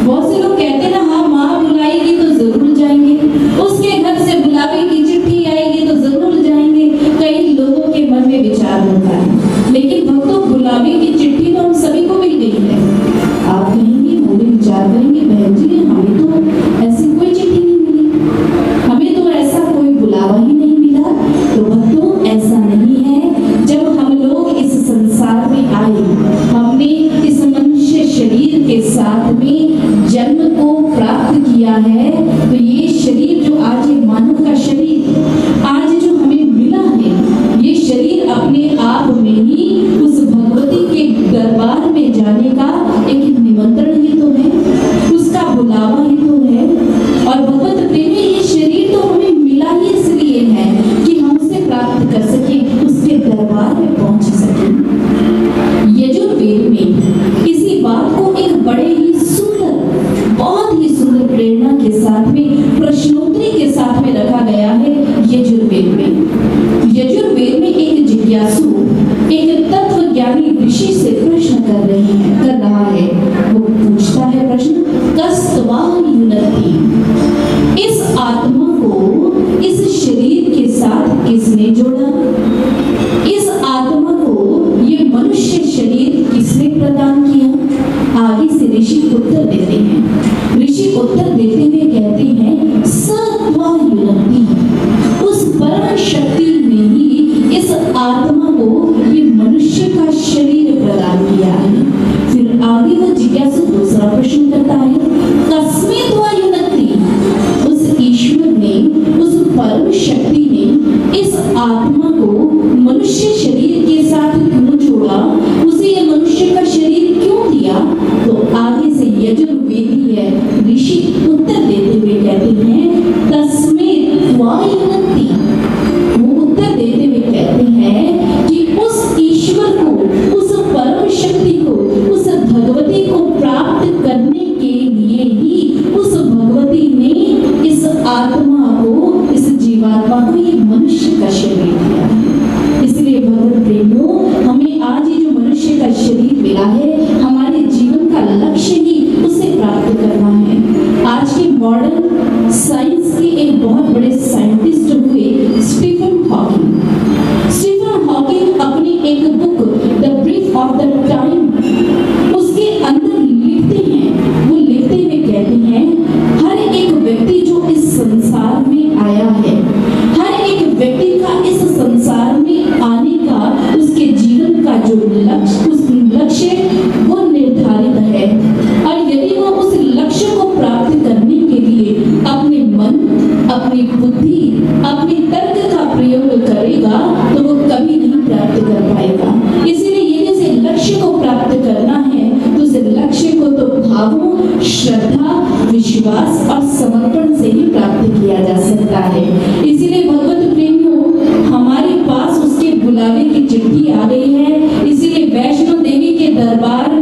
बहुत से लोग कहते हैं ना, हाँ माँ बुलाएगी तो जरूर जाएंगे, उसके घर से बुलावे की चिट्ठी आएगी तो जरूर जाएंगे। कई लोगों के मन में विचार होता है। लेकिन भक्तों, बुलावे की चिट्ठी तो हम सभी को मिल गई है। आप कहेंगे, होंगे विचार करेंगे, बहन जी हमें तो ऐसी कोई चिट्ठी नहीं मिली, हमें तो ऐसा कोई बुलावा ही नहीं मिला। तो भक्तों, ऐसा नहीं है। जब हम लोग इस संसार में आए, हमने इस मनुष्य शरीर के साथ में जन्म को प्राप्त किया है, तो ये शरीर जो आज मानव का शरीर आज जो हमें मिला है, ये शरीर अपने आप में ही उस भगवती के दरबार में जाने का एक निमंत्रण ही तो है, उसका बुलावा ही तो है। और भगवत प्रेमी, ये शरीर तो हमें मिला ही इसलिए है कि हम उसे प्राप्त कर सके, उसके दरबार में पहुंच सके। यजुर्वेद में इसी बात को एक बड़े ही सुंदर, बहुत ही सुंदर प्रेरणा के साथ में, प्रश्नोत्तरी के साथ में रखा गया है। यजुर्वेद में एक जिज्ञासु एक तत्वज्ञानी ऋषि से प्रश्न कर रहा है। वो पूछता है प्रश्न, कस्त्वा युनक्ति, इस आत्मा को इस शरीर के साथ किसने जोड़ा? इस आत्मा को ये मनुष्य शरीर किसने प्रदान किया? आगे से ऋषि उत्तर देते हैं। ऋषि उत्तर देते हुए कहते हैं, सत्वा युनक्ति, उस परम शक्ति ने ही इस आत्मा को ये मनुष्य का शरीर प्रदान किया है। फिर आगे वो जिज्ञासु दूसरा प्रश्न करता है, कस्मेत्वा युनक्ति, उस ईश्वर ने, उस परम शक्ति ने इस आत्मा को जो लक्ष्य, उस लक्ष्य वो निर्धारित है। और यदि वो उस लक्ष्य को प्राप्त करने के लिए अपने मन, अपनी बुद्धि, अपने तर्क का प्रयोग करेगा तो वो कभी नहीं प्राप्त कर पाएगा। इसीलिए यदि उसे लक्ष्य को प्राप्त करना है तो उस लक्ष्य को तो भावों, श्रद्धा, विश्वास और समर्पण से ही प्राप्त किया जा सकता है। इसीलिए भगवत प्रेमियों, हमारे पास उसके बुलावे की चिट्ठी आ गई है। इसीलिए वैष्णो देवी के दरबार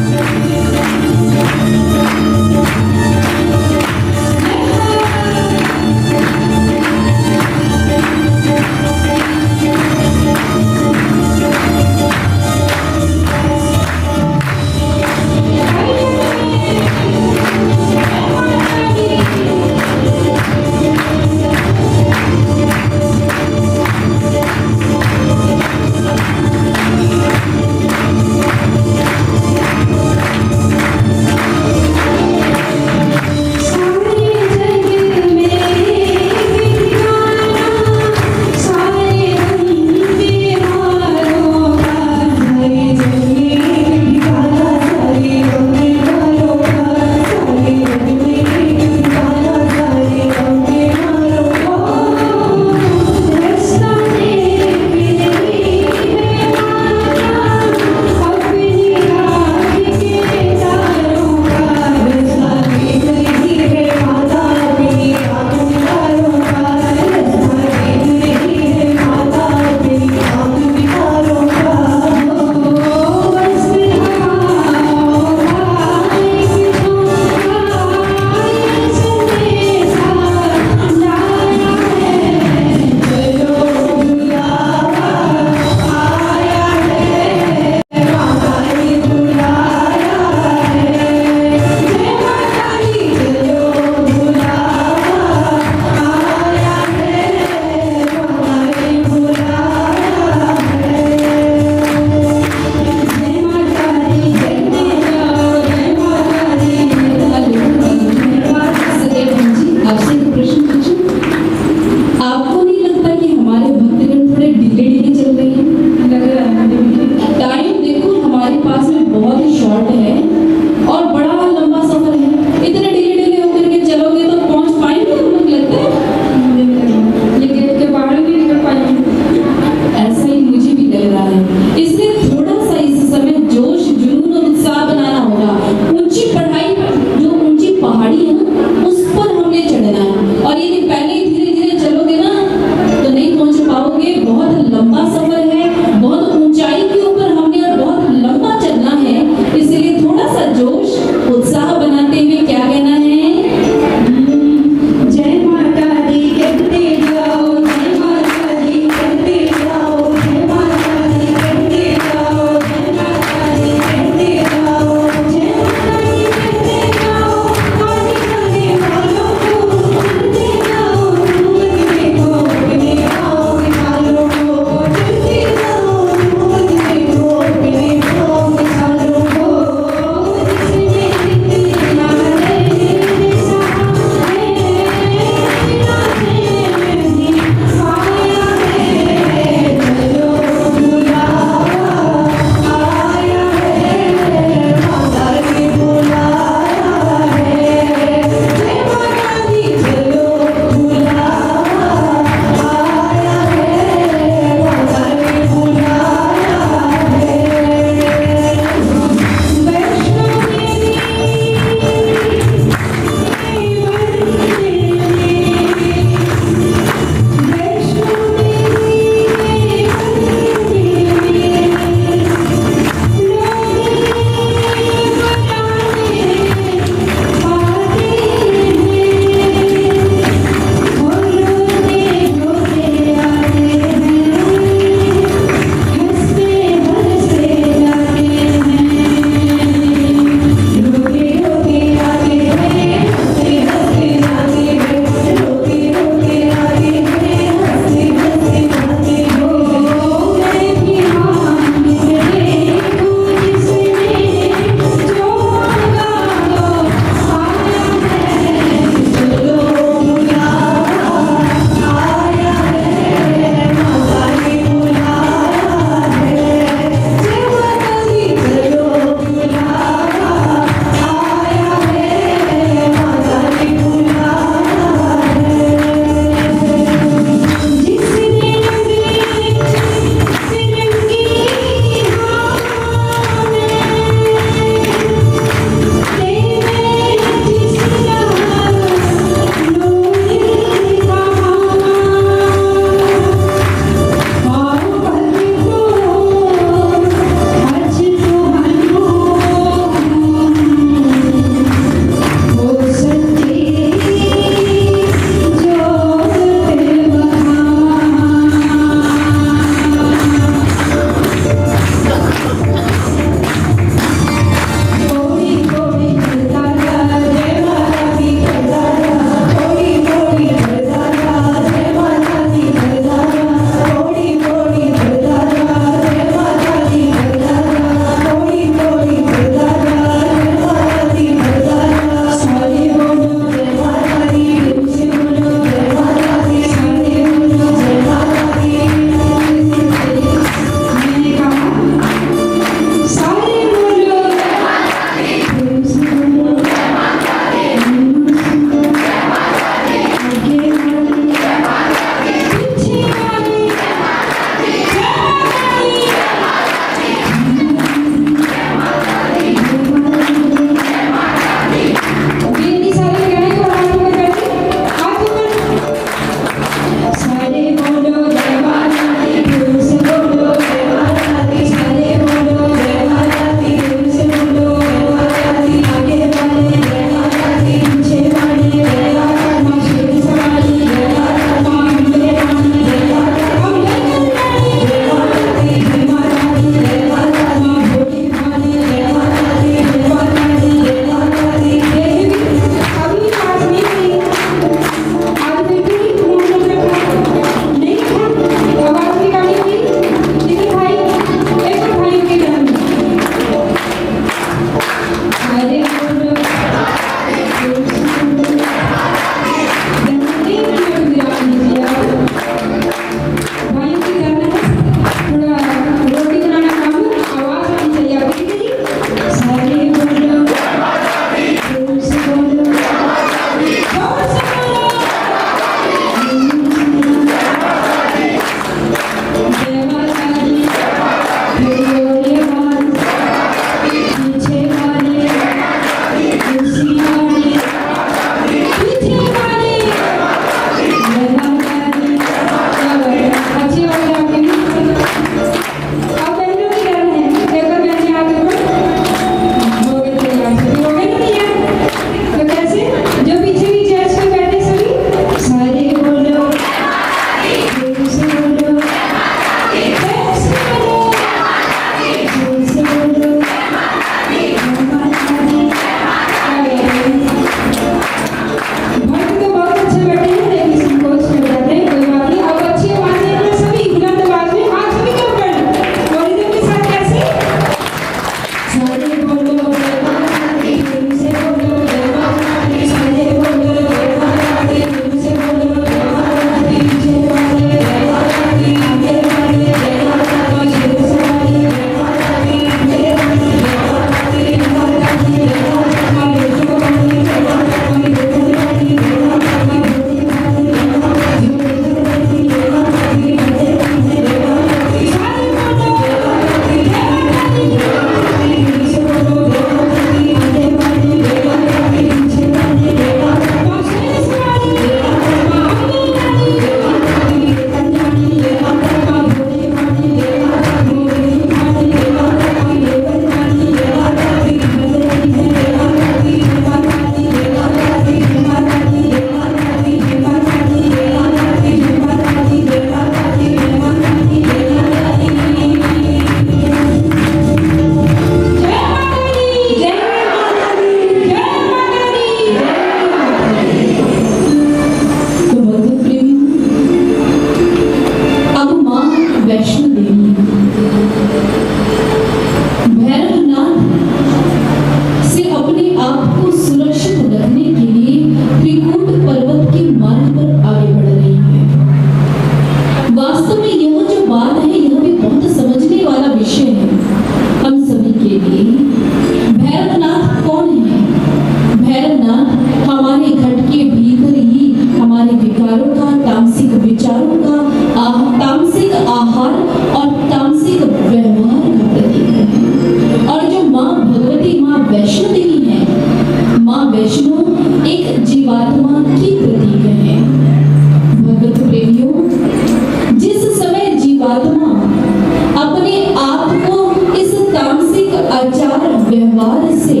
व्यवहार से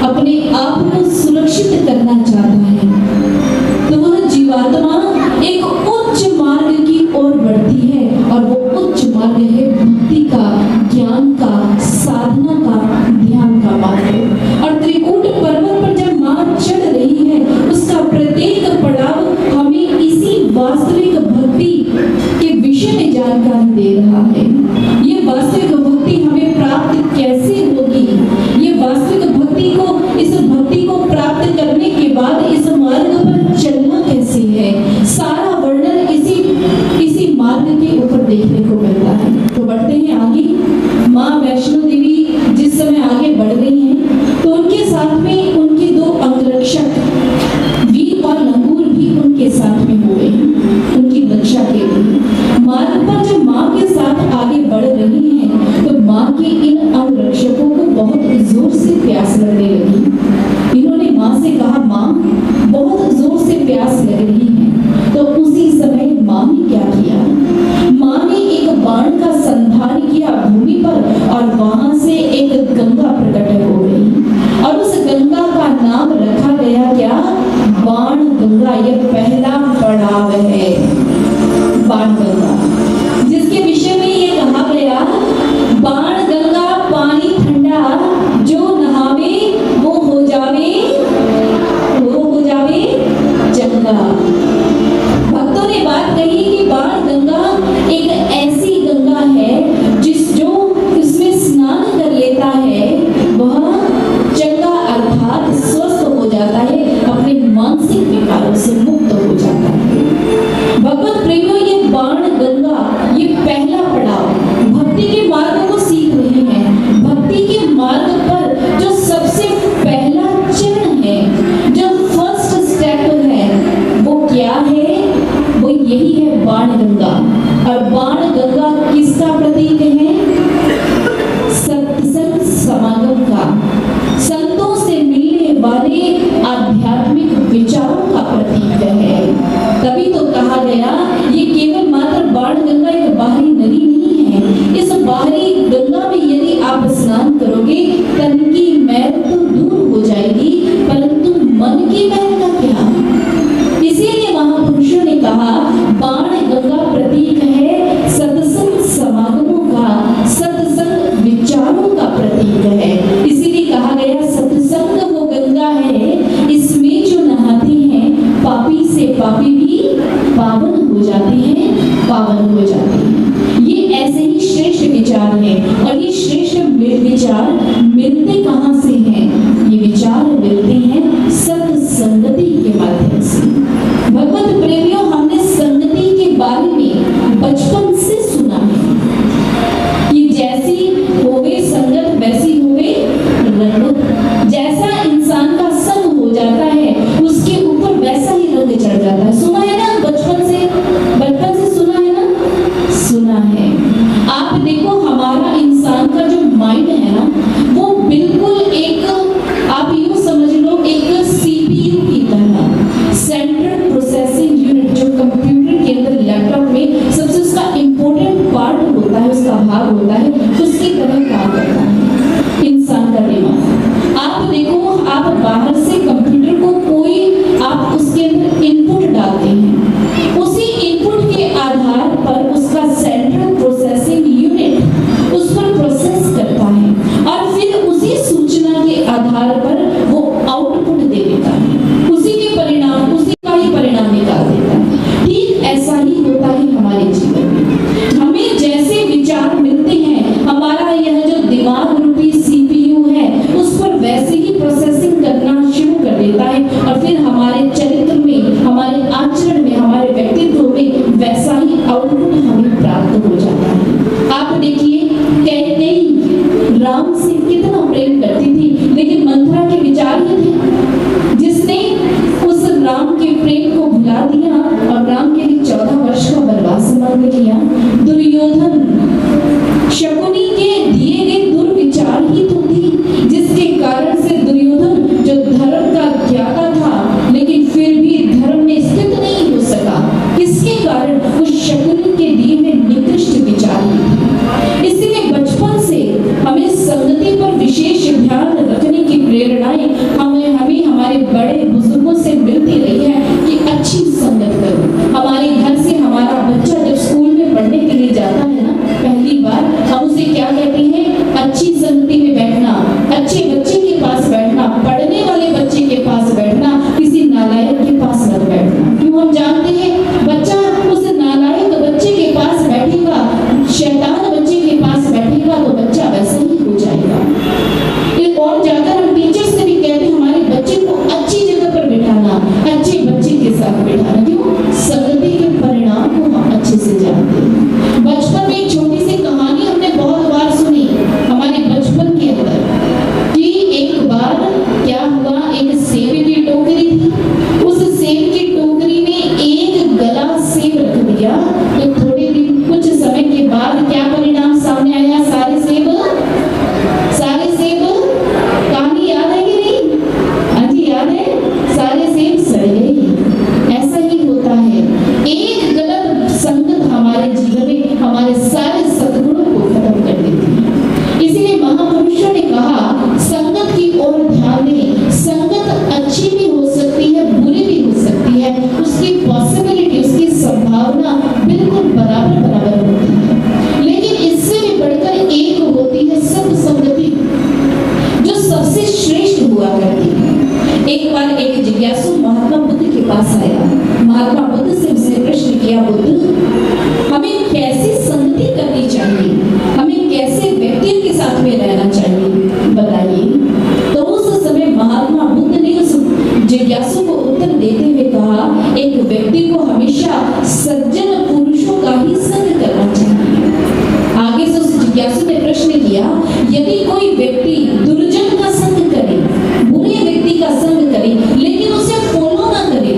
अपने आप को सुरक्षित करना चाहता है, तो वह जीवात्मा एक उच्च मार्ग की ओर बढ़ती है, और वो उच्च मार्ग है भक्ति का, ज्ञान का, साधना का, ध्यान का मार्ग। और त्रिकूट पर्वत पर जब माँ चढ़ रही है, उसका प्रत्येक पड़ाव हमें इसी वास्तविक भक्ति के विषय में जानकारी दे रहा है। ये वास्तविक भक्ति हमें प्राप्त कैसे होगी, ये वास्तविक भक्ति को, इस भक्ति को प्राप्त करने के बाद इस मार्ग पर चलना कैसे है, सारा वर्णन इसी मार्ग के ऊपर देखने को मिलता है। तो बढ़ते हैं आगे। माँ वैष्णो देवी जिस समय आगे बढ़ रही हैं, तो उनके साथ में उनके दो अंगरक्षक वीर और लंगूर भी उनके साथ में हुए हैं, उनकी रक्षा के लिए। मार्ग पर जब माँ के साथ आगे बढ़ रही हैं, तो माँ के इन अंगरक्षकों को बहुत जोर से प्यास लगने लगी। इन्होंने माँ से कहा, माँ बहुत जोर से प्यास लग रही है। तो उसी समय माँ ने क्या किया, माँ ने एक बाण का संधान किया भूमि पर, और वहां से एक गंगा प्रकट हो गई, और उस गंगा का नाम रखा गया क्या, बाण गंगा। यह पहला पड़ाव है, बाण गंगा, जिसके विषय में ये कहा गया, बाण गंगा पानी ठंडा, जो नहावे वो हो जावे चंगा। भक्तों ने बात कही कि बाण गंगा एक ऐसी गंगा है जो इसमें स्नान कर लेता है, वह चंगा अर्थात स्वस्थ हो जाता है, अपने मानसिक विकारों से मुक्त हो जाता है। भगवत प्रेमियों, ये बाण गंगा, ये पहला पड़ाव, भक्ति के मार्ग को सीख रहे हैं। भक्ति के मार्ग पर जो सबसे पहला चरण है, जो फर्स्ट स्टेप है, वो क्या है, वो यही है बाण गंगा। और बाण गंगा किसका प्रतीक है, सत्संग समागम का, संतों से मिलने वाले आध्यात्मिक विचारों का प्रतीक है। तभी तो कहा गया, ये केवल मात्र बाण गंगा एक बाहरी नदी नहीं है। इस बाहरी गंगा में यदि आप स्नान करोगे, तन की मैल तो दूर हो जाएगी, परंतु मन की मैल का क्या। इसीलिए महापुरुषों ने कहा, बाण गंगा प्रतीक है सत्संग समागमों का, सत्संग विचारों का प्रतीक है। इसीलिए कहा गया, सत्संग वो गंगा है, इसमें जो नहाते हैं, पापी से पापी भी पावन हो जाते हैं, पावन हो जाते हैं। ये ऐसे ही श्रेष्ठ विचार हैं, और ये श्रेष्ठ विचार मिलते कहाँ से हैं, ये विचार मिलते हैं सत्संगति के माध्यम से। भगवत प्रेमियों, हमने संगति के बारे में बचपन से सुना है कि जैसी होवे संगत वैसी होवे रंगत। जैसा इंसान का संग हो जाता है, उसके ऊपर वैसा ही रंग चढ़ जाता है। सुना है ना, बचपन से सुना है ना, सुना है। आप देखो, हमारा इंसान का जो माइंड है ना, वो बिल्कुल एक, आप यूं समझ लो, एक सीपीयू की तरह, सेंट्रल प्रोसेसिंग यूनिट, जो कंप्यूटर के अंदर, लैपटॉप में सबसे उसका इंपॉर्टेंट पार्ट होता है, उसका भाग होता है, उसकी तरह काम करता है इंसान का दिमाग। आप देखो, आप बाहर से कंप्यूटर को कोई, आप उसके अंदर इनपुट डालते हैं, उसी इनपुट के आधार पर उसका सेंट्रल प्रोसेसिंग यूनिट उस पर प्रोसेस करता है, और फिर उसी सूचना के आधार पर वो आउटपुट दे देता है, उसी के परिणाम, उसी का ही परिणाम निकाल देता है। ठीक ऐसा ही होता है हमारे जीवन में। हमें जैसे विचार मिलते हैं, हमारा यह जो दिमाग रूपी सीपीयू है, उस पर वैसे ही प्रोसेसिंग करना शुरू कर देता है, और फिर हमारे चरित्र में, हमारे आचरण में, हमारे व्यक्तित्व में वैसा ही आउटपुट हमें प्राप्त हो जाता है। आप देखिए, कैकेयी राम से कितना प्रेम करती थी, लेकिन मंथरा प्रेरणाएं हमें हमारे बड़े बुजुर्गों से मिलती रही है कि अच्छी संगत करो। हमारे घर से हमारा बच्चा जब स्कूल में पढ़ने के लिए जाता है ना, पहली बार हम उसे क्या कहते हैं? अच्छी संगति में बैठना, अच्छे बच्चे के पास बैठना, पढ़ने वाले बच्चे के पास बैठना, किसी नालायक के पास मत बैठना। क्यों? हम जानते हैं बच्चा उस नालायक बच्चे के पास बैठेगा, शैतान बच्चे के पास बैठेगा तो बच्चा वैसा ही हो जाएगा। और जाकर हम टीचर से भी कहते हैं हमारे बच्चे को अच्छी जगह पर बिठाना, अच्छे बच्चे के साथ बिठाना। क्यों? संगति के परिणाम को हम अच्छे से जानते हैं। बचपन में एक छोटी सी कहानी हमने बहुत बार सुनी हमारे बचपन के अंदर कि एक बार क्या हुआ, एक सेब की टोकरी थी, उस सेब की टोकरी में एक गला सेब रख दिया तो थोड़े दिन कुछ समय के बाद क्या परिणाम सामने आया? सारे सेब कहानी याद है कि नहीं? हाँ जी याद है, सारे सेब सड़ गए। ऐसा ही होता है, एक गलत संगत हमारे जीवन में हमारे सारे सद्गुणों को खत्म कर देती है। इसीलिए महापुरुषों ने कहा संगत की ओर ध्यान दें। संगत अच्छी भी हो सकती है, बुरी भी हो सकती है, उसकी पॉसिबिलिटी, उसकी संभावना बिल्कुल बराबर होती है। लेकिन इससे भी बढ़कर एक होती है सत्संगति, जो सबसे श्रेष्ठ हुआ करती है। एक बार एक जिज्ञासु महात्मा बुद्ध के पास आया। महात्मा बुद्ध से उसने प्रश्न किया, बुद्ध हमें कैसी संगति करनी चाहिए, हमें कैसे व्यक्तियों के साथ में रहना चाहिए, बताइए। तो उस समय महात्मा बुद्ध ने उस जिज्ञासु को उत्तर देते हुए कहा, एक व्यक्ति को हमेशा सज्जन पुरुषों का ही संग करना चाहिए। आगे से उस जिज्ञासु ने प्रश्न किया, यदि कोई व्यक्ति दुर्जन का संग करे, बुरे व्यक्ति का संग करे, लेकिन उसे फॉलो ना करे,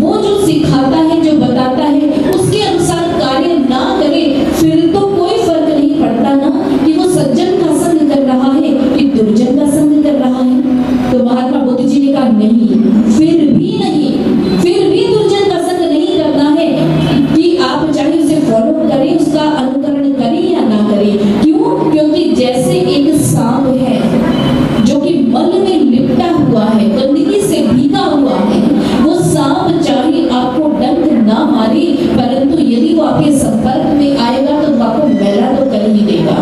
वो जो सिखाता है, जो बताता है, उसके अनुसार कार्य ना करे, फिर तो कोई फर्क नहीं पड़ता ना कि वो सज्जन का संग कर रहा है कि दुर्जन का संग कर रहा है। तो महात्मा बुद्ध जी ने कहा नहीं, फिर भी दुर्जन का संग नहीं करना है कि आप चाहे उसे फॉलो करें, उसका अनुकरण करें या ना करें। क्यों? क्योंकि जैसे एक सांप है जो कि मल में लिपटा हुआ है, गंदगी से भीगा हुआ है, वो सांप चाहे आपको डंक ना मारे, परंतु यदि वो आपके संपर्क में आएगा तो आपको मैला तो कर ही देगा।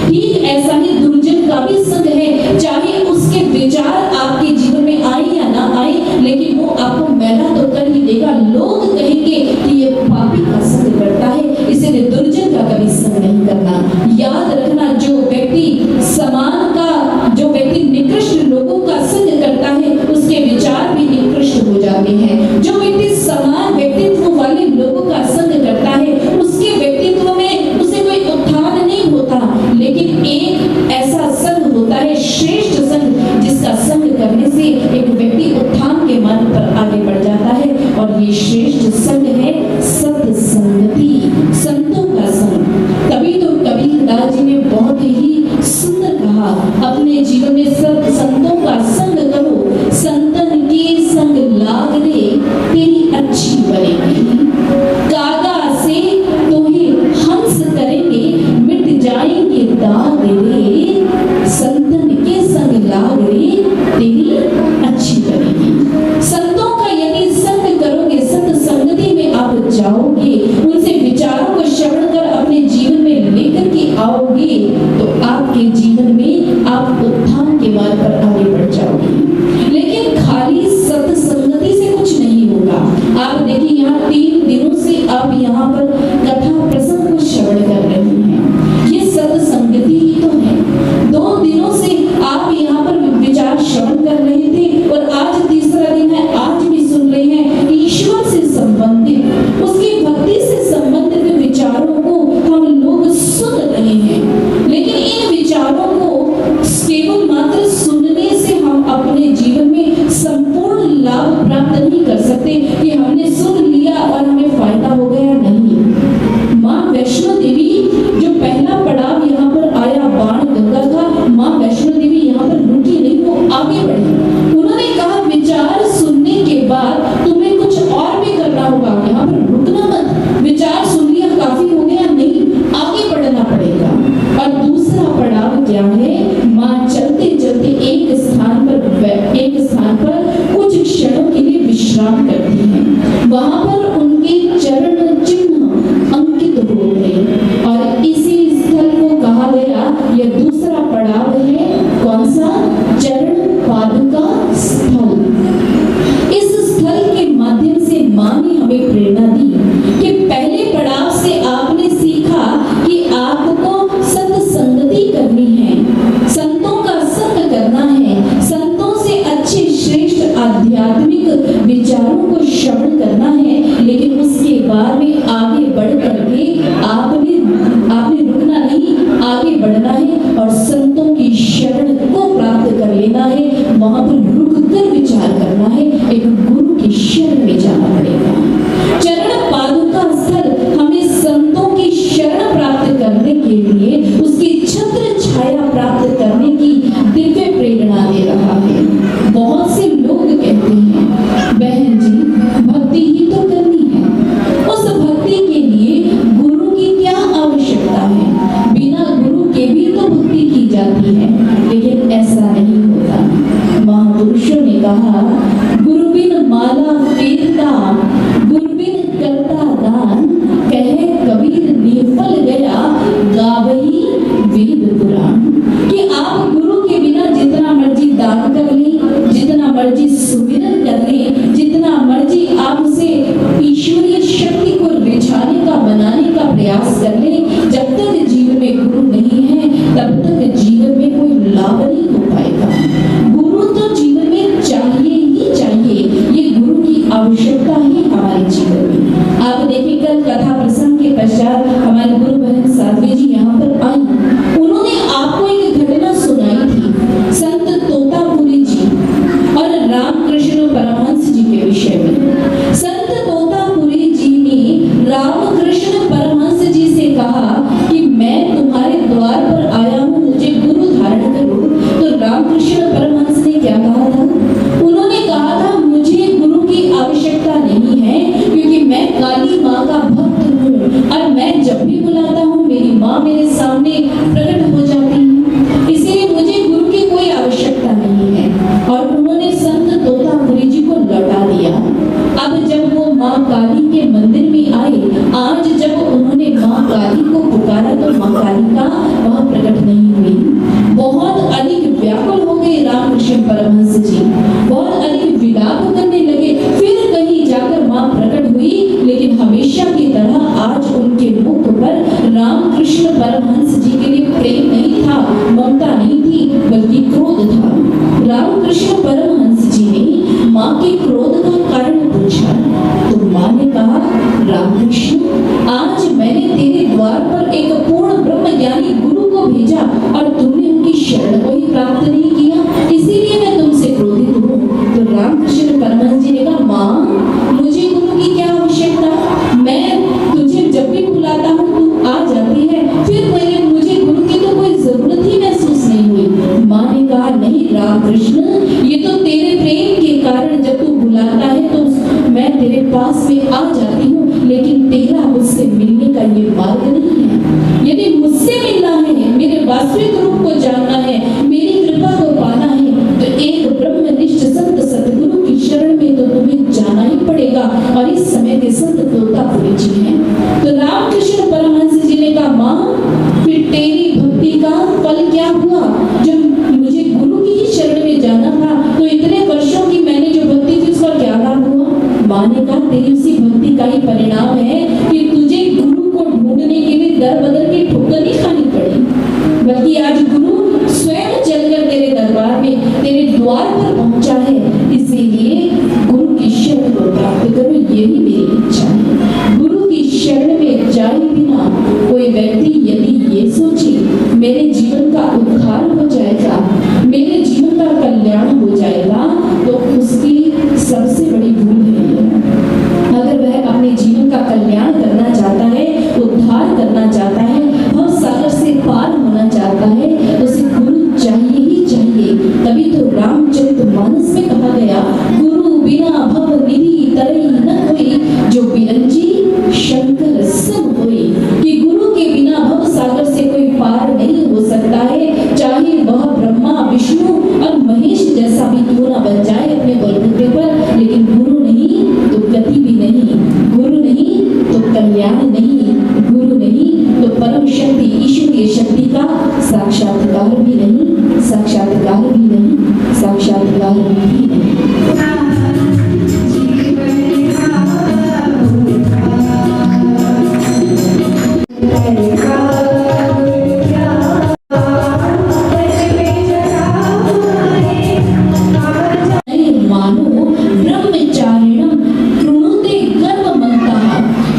ठीक ऐसा ही दुर्जन का भी संग है, चाहे उसके विचार आपके जीवन में आए या ना आए, लेकिन वो आपको मैला तो कर ही देगा। लोग कहेंगे कि ये पापी का संग करता है, इसलिए दुर्जन का कभी संग नहीं करना। याद रखना, जो व्यक्ति समान का, जो व्यक्ति निकृष्ट लोगों का संग करता है, उसके विचार भी निकृष्ट हो जाते हैं। जो व्यक्ति समान व्यक्तित्व वाले लोगों का संग करता है, उसके व्यक्तित्व में उसे कोई उत्थान नहीं होता। लेकिन एक ऐसा संग होता है, श्रेष्ठ संग, जिसका संग करने से एक व्यक्ति उत्थान के मार्ग पर आगे बढ़ जाता है, और ये श्रेष्ठ संग है सत्संगति, संतों का संग। तभी तो कबीरदास जी ने बहुत ही सुंदर कहा, अपने जीवन में संतों का संग करो, संतन के संग लाग रे तेरी अच्छी बनेगी। कागा से तुम्हें हंस करेंगे, मिट जाएंगे दाग रे, संतन के संग लाग रे तेरी अच्छी बनेगी। संतों का यदि संग करोगे, सत्संगति में आप जाओगे, उनसे विचारों को श्रवण कर अपने जीवन में लेकर के आओगे, तो आपके जीवन में आप उत्थान के मार्ग पर आगे बढ़ जाओगे। लेकिन खाली सत्संगति से कुछ नहीं होगा। आप देखिए, यहाँ 3 दिनों से आप यहाँ पर कथा प्रसंग को श्रवण कर रहे हैं, ये सत्संगति ही तो है। 2 दिनों से आप यहाँ पर विचार श्रवण कर रहे थे, और आज तीसरा दिन है, आज भी सुन रहे हैं ईश्वर से संबंधित, उसकी भक्ति से संबंधित विचारों को हम लोग सुन रहे हैं। लेकिन इन विचारों को केवल मात्र सुनने से हम अपने जीवन में संपूर्ण लाभ प्राप्त नहीं कर सकते कि हमने सुन लिया और हमें फायदा हो गया। नहीं, माँ वैष्णो देवी जो पहला पड़ाव यहाँ पर आया बाण गंगा का, माँ वैष्णो देवी यहाँ पर रुकी नहीं, वो आगे बढ़ी। उन्होंने कहा विचार सुनने के बाद तुम्हें कुछ और भी करना होगा, यहाँ पर रुकना मत। विचार सुन लिया काफी हो गया, नहीं, आगे बढ़ना पड़ेगा। और दूसरा पड़ाव क्या है? माँ चलते चलते एक स्थान पर विश्राम करती हैं। वहां पर उनके चरण चिन्ह अंकित हो गए और इसी स्थल को कहा गया, यह दूसरा पड़ाव है। कौन सा? चरण पादुका स्थल। इस स्थल के माध्यम से मां ने हमें प्रेरणा दी कि पहले पड़ाव से आपने सीखा कि आपको सत्संगति करनी है, संतों का संग करना है, संतों से अच्छे श्रेष्ठ आध्यात्मिक विचारों को श्रवण करना है। लेकिन उसके बाद में आगे बढ़ करके आपने रुकना नहीं, आगे बढ़ना है और संतों की शरण को प्राप्त कर लेना है। वहां पर रुक कर विचार करना है, एक गुरु की शरण में जाना पड़ेगा। चरण पादुका स्थल हमें संतों की शरण प्राप्त करने के लिए, उसकी छत्र छाया प्राप्त करने की दिव्य प्रेरणा दे रहा है। बहुत से लोग कहते हैं, बहन जी भक्ति ही तो करनी है, उस भक्ति के लिए गुरु की क्या आवश्यकता है, बिना गुरु के भी तो भक्ति की जाती है। लेकिन ऐसा नहीं होता। महापुरुषों ने कहा, गुरु बिन माला वेदता, गुरु बिन करता दान, कहे कबीर निफल गया गावही वेद पुराण। कि आप गुरु के बिना जितना मर्जी दान कर लें, जितना मर्जी सुमिरन कर लें, जितना मर्जी आप उसे ईश्वरीय शक्ति को रिझाने का, बनाने का प्रयास कर लें, जब तक जीवन में गुरु नहीं है तब तक जीवन में कोई लाभ नहीं हो पाएगा। गुरु तो जीवन में चाहिए ही चाहिए, ये गुरु की आवश्यकता है हमारे जीवन में। आप देखिए, कल कथा प्रसंग के पश्चात हमारे गुरु बहन साध्वी जी यहाँ पर आई। उन्होंने आपको एक घटना सुनाई थी, संत तोतापुरी जी और रामकृष्ण परमहंस जी के विषय में। संत तोतापुरी जी ने रामकृष्ण परमहंस जी से कहा कि मैं तुम्हारे द्वार पर आया हूँ, मुझे गुरु धारण करो। तो रामकृष्ण परमहंस ने क्या कहा था? उन्होंने कहा था, मुझे गुरु की आवश्यकता नहीं है, क्योंकि मैं काली माँ का भक्त हूँ और मैं जब भी बुलाता हूँ मेरी माँ मेरे सामने प्रकट हो जाती है, इसीलिए मुझे गुरु की कोई आवश्यकता नहीं है। और उन्होंने संत तोतापुरी जी को लौटा दिया। अब जब वो माँ काली के मंदिर में आए, आज जब उन्होंने माँ काली को पुकारा तो माँ काली का वह प्रकट नहीं हुई। बहुत अधिक व्याकुल हो गए रामकृष्ण परमहंस जी, बहुत अधिक विलाप करने लगे। फिर कहीं जाकर माँ प्रकट हुई, लेकिन हमेशा की तरह आज उनके मुख पर रामकृष्ण परमहंस जी के लिए प्रेम नहीं था, ममता नहीं थी, बल्कि क्रोध था। रामकृष्ण परमहंस जी ने माँ के क्रोध का कारण पूछा तो माँ ने कहा, रामकृष्ण, आज मैंने तेरे द्वार पर एक पूर्ण ब्रह्म ज्ञानी गुरु को भेजा और तुमने उनकी शरण को ही प्राप्त नहीं किया, इसीलिए मैं तुमसे क्रोधित हूँ। तो रामकृष्ण परमहंस जी ने कहा, माँ मुझे गुरु की क्या आवश्यकता, मैं तुझे जब भी बुलाता हूँ तू आ जाती है, फिर मुझे गुरु की तो कोई जरूरत ही महसूस नहीं हुई। माँ ने कहा, नहीं रामकृष्ण, ये तो तेरे प्रेम के कारण जब तू बुलाता है तो मैं तेरे पास में आ जाती हूँ, लेकिन तेरा मुझसे मिलने का ये मार्ग नहीं है। यदि मुझसे मिलना है, मेरे वास्तविक रूप को जानना है, मेरी कृपा को पाना है, तो एक ब्रह्मनिष्ठ संत सतगुरु की शरण में तो तुम्हें जाना ही पड़ेगा। और इस समय के संत तोतापुरी जी हैं। तो रामकृष्ण परमहंस जी ने कहा, माँ फिर तेरी भक्ति का फल क्या हुआ? जब मुझे गुरु की ही शरण में जाना था तो इतने वर्षों की मैंने जो भक्ति थी उसका क्या लाभ हुआ? माँ ने कहा, तेरी उसी भक्ति का ही परिणाम है कि तुझे गुरु को ढूंढने के लिए दर बदर की ठोकर नहीं खानी पड़ी, बल्कि आज गुरु स्वयं चलकर तेरे दरबार में, तेरे द्वार पर पहुंचा है। इसीलिए गुरु की शरण को प्राप्त करो, यही मेरी इच्छा है। गुरु की शरण में जाए बिना कोई व्यक्ति यदि ये सोचे मेरे जीवन का उद्धार हो जाएगा, मेरे जीवन का कल्याण हो जाएगा, तो उसकी सबसे बड़ी भूल है। अगर वह अपने जीवन का कल्याण करना चाहता है, उद्धार करना चाहता है, भव सागर से पार होना चाहता है, तो उसे गुरु चाहिए ही चाहिए। तभी तो रामचरितमानस में कहा गया, गुरु बिना भव निधि तरई न कोई, जो बिरंजी शंकर सब होई। कि गुरु के बिना भव सागर से कोई पार नहीं हो सकता है, चाहे वह ब्रह्मा विष्णु और महेश जैसा भी क्यों ना बन जाए अपने बलबूते पर, लेकिन गुरु नहीं यादगार भी नहीं। मानो ब्रह्मचारिणम कृणुते गर्वमन्तः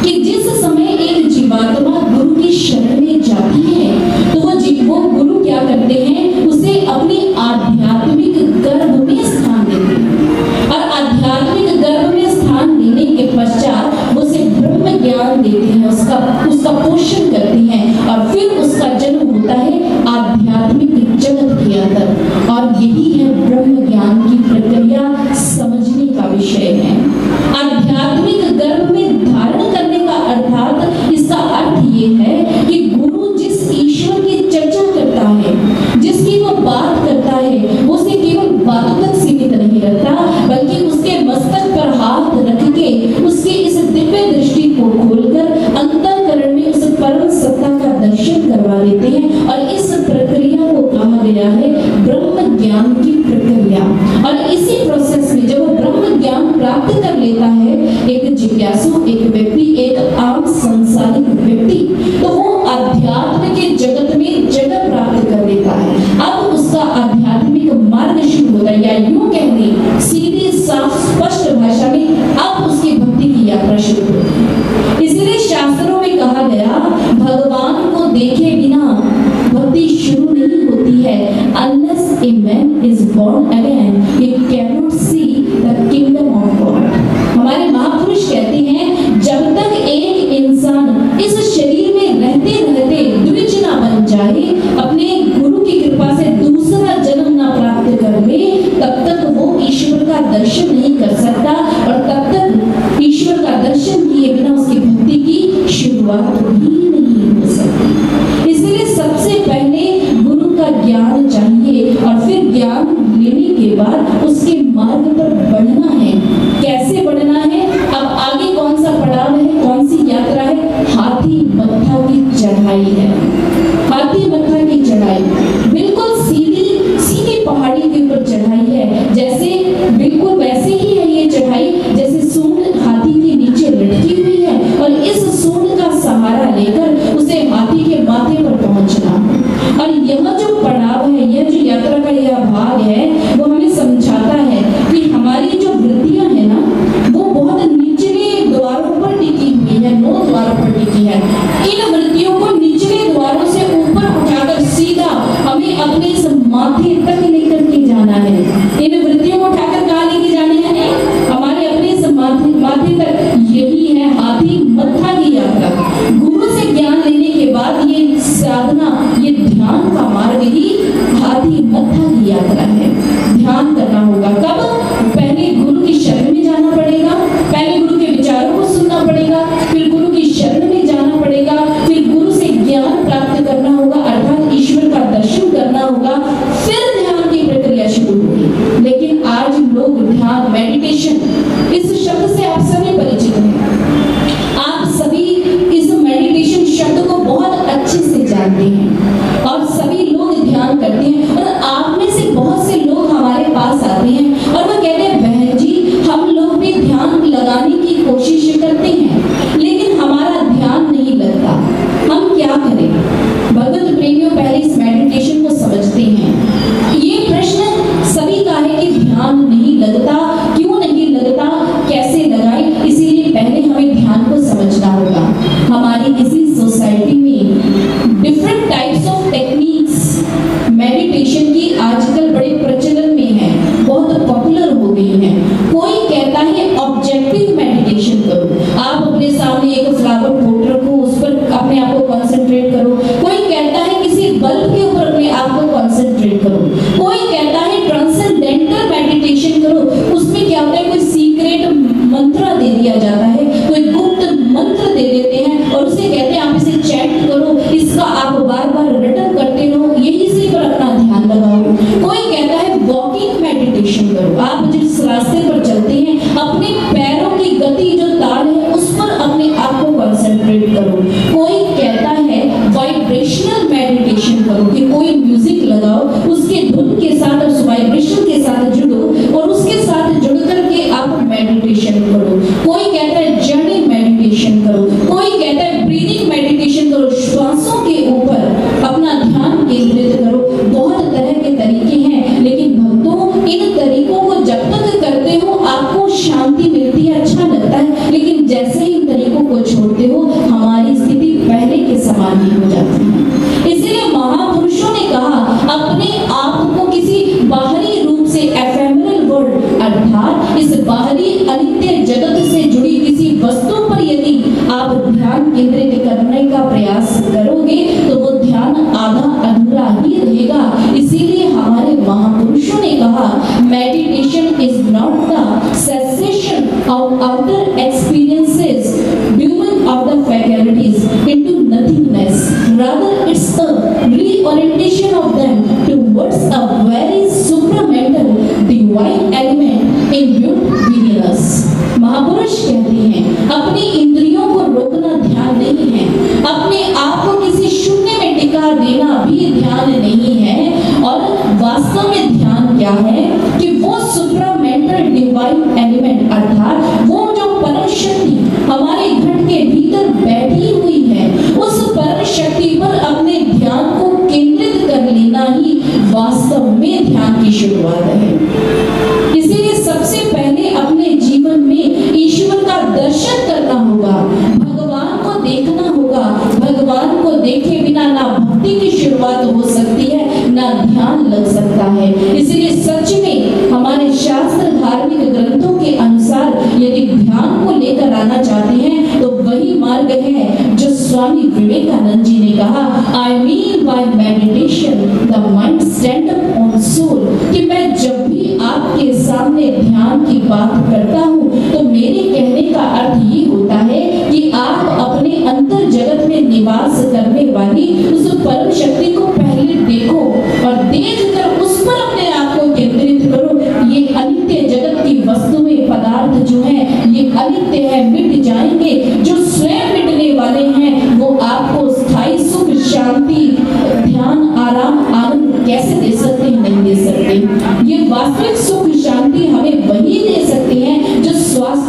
कि जिस समय एक जीवात्मा गुरु की शरण में जाती है तो वो गुरु क्या करते हैं, उसे अपनी आध्यात्मिक गर्भ में स्थान देते हैं और आध्यात्मिक गर्भ में स्थान देने के पश्चात उसे ब्रह्म ज्ञान देते हैं, उसका पोषण करते हैं और फिर उसका जन्म होता है आध्यात्मिक जगत के अंदर। और यही है ब्रह्म ज्ञान की प्रक्रिया समझने का विषय है। आध्यात्मिक गर्भ में धारण करने का अर्थात इसका अर्थ ये है कि गुरु जिस ईश्वर की चर्चा करता है, जिसकी वो बात करता है, उसे केवल बातों तक सीमित नहीं रखता, बल्कि उसके मस्तक पर हाथ रख के उसकी इस दिव्य दृष्टि को खोलकर अंतःकरण में उस परम सत्ता का दर्शन करवा देते हैं। और इस प्रक्रिया को कहा गया है ब्रह्म ज्ञान की प्रक्रिया। और इसी प्रोसेस में जब वो ब्रह्म ज्ञान प्राप्त कर लेता है एक जिज्ञासु, एक व्यक्ति, एक आम संसारिक व्यक्ति, तो वो अध्यात्म के जगत में जगह प्राप्त कर लेता है। अब उसका आध्यात्मिक मार्ग शुरू होता है, या यूं कह लें सीधी साफ स्पष्ट भाषा में अब उसकी भक्ति की यात्रा शुरू होती है। इसलिए शास्त्रों में कहा गया भगवान को देखे बिना भक्ति शुरू नहीं होती है। Unless a man is born again, he cannot see the kingdom of God. हमारे महापुरुष कहते हैं जब तक एक इंसान इस शरीर में रहते रहते द्विज ना बन जाए, अपने गुरु की कृपा से दूसरा जन्म ना प्राप्त कर ले, तब तक वो ईश्वर का दर्शन नहीं कर सकता और तब तक ईश्वर का दर्शन किए बिना उसकी भक्ति की शुरुआत भी नहीं हो सकती। इसलिए सबसे पहले गुरु का ज्ञान चाहिए और फिर ज्ञान लेने के बाद उसके मार्ग पर बढ़ना है। कैसे बढ़ना है? अब आगे कौन सा पड़ाव है, कौन सी यात्रा है? हाथी मत्था की चढ़ाई है। हाथी मत्था की चढ़ाई बिल्कुल सीधी सीधी पहाड़ी के ऊपर चढ़ाई है। जैसे बिल्कुल वैसे ही है ये चढ़ाई जैसे सूंड हाथी के नीचे लटकी हुई है और इस सूंड का सहारा लेकर उसे हाथी के माथे पर पहुंचना है। और यह जो पड़ाव है, यह जो यात्रा का यह भाग है, वो हमें समझाता है कि हमारी जो वृत्तियां है ना, वो बहुत निचले द्वारों पर टिकी हुई है, 9 द्वारों पर टिकी है। इन वृत्तियों को निचले द्वारों से ऊपर उठाकर सीधा हमें अपने इस माथे तक लेकर के जाना है। इन वृत्तियों को उठाकर कहाँ लेके जाने हैं? हमारे अपने इस माथे तक। यही है हाथी मत्था की यात्रा। गुरु से ज्ञान लेने के बाद ये साधना, ये ध्यान का मार्ग ही हाथी मत्था की यात्रा है। ध्यान करना होगा कब? पहले गुरु की शरण में जाना पड़ेगा, पहले गुरु के विचारों को सुनना पड़ेगा, फिर गुरु की शरण में जाना पड़ेगा, फिर गुरु से ज्ञान प्राप्त करना होगा अर्थात ईश्वर का दर्शन करना होगा, फिर ध्यान की प्रक्रिया शुरू होगी। लेकिन आज लोग ध्यान, मेडिटेशन, इस शब्द से आप सभी परिचित हैं। आप सभी इस मेडिटेशन शब्द को बहुत अच्छे से जानते हैं और सभी लोग ध्यान करते हैं। और आप में से बहुत से लोग हमारे पास आते हैं और वो कहते हैं बहन जी हम लोग भी ध्यान लगाने की कोशिश करते हैं लेकिन हमारा ध्यान नहीं लगता, हम क्या करें? भगवत प्रेमियों पहले इस मेडिटेशन को समझते हैं। ये प्रश्न सभी का है कि ध्यान नहीं लगता, क्यों नहीं लगता, कैसे लगाएं? इसीलिए पहले हमें ध्यान को समझना होगा। हमारी इसी सोसाइटी में different types of techniques meditation की आजकल बड़े प्रचलन में है, बहुत पॉपुलर हो गई है। कोई कहता है ऑब्जेक्टिव मेडिटेशन करो, आप अपने सामने एक फ्लावर पोट रखो, उस पर अपने आप को कंसंट्रेट करो। कोई कहता है किसी बल्ब के ऊपर अपने आप को कंसंट्रेट करो। कोई कहता है ट्रांसेंडेंटल मेडिटेशन करो, उसमें क्या होता है कोई सीक्रेट मंत्र दे दिया जाता है, कोई गुप्त मंत्र दे देते हैं और उसे कहते हैं आप इसे चैंट करो, इसका आप बार बार रटन करते रहो, यही से पर अपना ध्यान लगाओ। कोई कहता है वॉकिंग मेडिटेशन करो, आप जिस रास्ते पर चलते हैं अपने पैरों की गति जो ताल है उस पर अपने आप को कंसंट्रेट करो। कोई कहता है वाइब्रेशनल मेडिटेशन करो कि कोई म्यूजिक लगाओ, उसके धुन के साथ, उस वाइब्रेशन के साथ जुड़ शांति मिलती है, अच्छा लगता है, लेकिन जैसे ही तरीकों को छोड़ते हो हमारी स्थिति पहले के समान ही हो जाती है। इसीलिए महापुरुषों ने कहा अपने आप को किसी बाहरी रूप से एफेमरल वर्ल्ड अर्थात इस बाहरी अनित्य जगत से जुड़ी किसी वस्तु पर यदि आप ध्यान केंद्रित करने का प्रयास करोगे तो वो ध्यान आधा अधूरा ही रहेगा। इसीलिए हमारे महापुरुषों ने कहा meditation is not the cessation of outer experiences ड्यूइंग of the faculties into nothingness, rather it's a reorientation of them towards a very supramental divine element imbued within us। महापुरुष कहते हैं अपनी इंद्रियों को रोकना ध्यान नहीं है, अपने आप को किसी शून्य में टिका देना भी ध्यान नहीं है, और वास्तव में ध्यान क्या है कि वो सुप्रामेंटल डिवाइन एलिमेंट अर्थात वो जो परम शक्ति हमारे घट के भीतर बैठी हुई है उस परम शक्ति पर अपने ध्यान को केंद्रित कर लेना ही वास्तव में ध्यान की शुरुआत है। इसीलिए सबसे पहले अपने जीवन में ईश्वर का दर्शन करना होगा, भगवान को देखना होगा। भगवान को देखे बिना ना भक्ति की शुरुआत हो सकती है ना ध्यान लग सकता है। इसीलिए सच में हमारे शास्त्र धार्मिक ग्रंथों के अनुसार यदि ध्यान को लेकर आना चाहते हैं तो वही मार्ग है जो स्वामी विवेकानंद जी ने कहा I mean by meditation the mind stand up on soul, कि मैं जब भी आपके सामने ध्यान की बात करता हूँ तो मेरे कहने का अर्थ ये होता है कि आप अपने अंतर जगत में निवास करने वाली उस परम शक्ति को पहले देखो और देखकर उस पर अपने आप को केंद्रित करो। ये अनित्य जगत की वस्तुएं पदार्थ जो है ये अनित्य है, मिट जाएंगे। जो स्वयं मिटने वाले हैं वो आपको स्थायी सुख शांति ध्यान आराम आनंद कैसे दे सकते हैं? नहीं दे सकते। ये वास्तविक सुख शांति हमें वही दे सकते हैं जो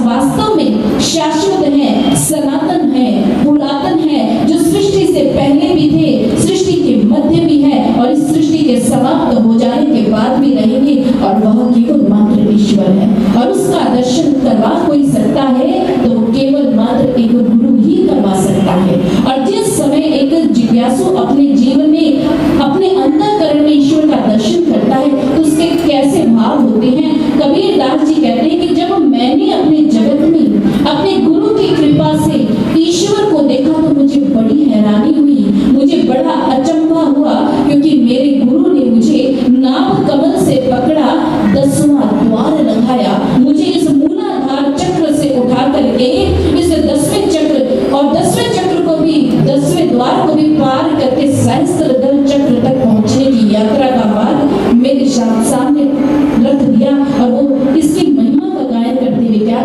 वास्तव में शाश्वत है, सनातन है, पुरातन है, जो सृष्टि से पहले भी थे, सृष्टि के मध्य भी है और इस सृष्टि के समाप्त हो जाने के बाद भी रहेंगे, और वह केवल मात्र ईश्वर है। और उसका दर्शन करवा कोई सकता है तो वो केवल मात्र एक गुरु ही करवा सकता है। और जिस समय एक जिज्ञासु अपने जीवन में अपने अंतःकरण में ईश्वर का दर्शन करता है तो उसके कैसे भाव होते हैं? कबीर दास जी कहते हैं कि जब मैंने अपने जगत में अपने गुरु की कृपा से ईश्वर को देखा तो मुझे बड़ी हैरानी हुई, मुझे बड़ा अचंभा हुआ, क्योंकि मेरे गुरु ने मुझे नाभ कमल से पकड़ा, 10वां द्वार लगाया, मुझे इस मूलाधार चक्र से उठा करके इस 10वें चक्र और 10वें चक्र को भी 10वें द्वार को भी पार करके सहस्त्रदल चक्र तक पहुंचने की यात्रा का मार्ग मेरे सामने रख दिया। और वो इसकी महिमा का गायन करते हुए क्या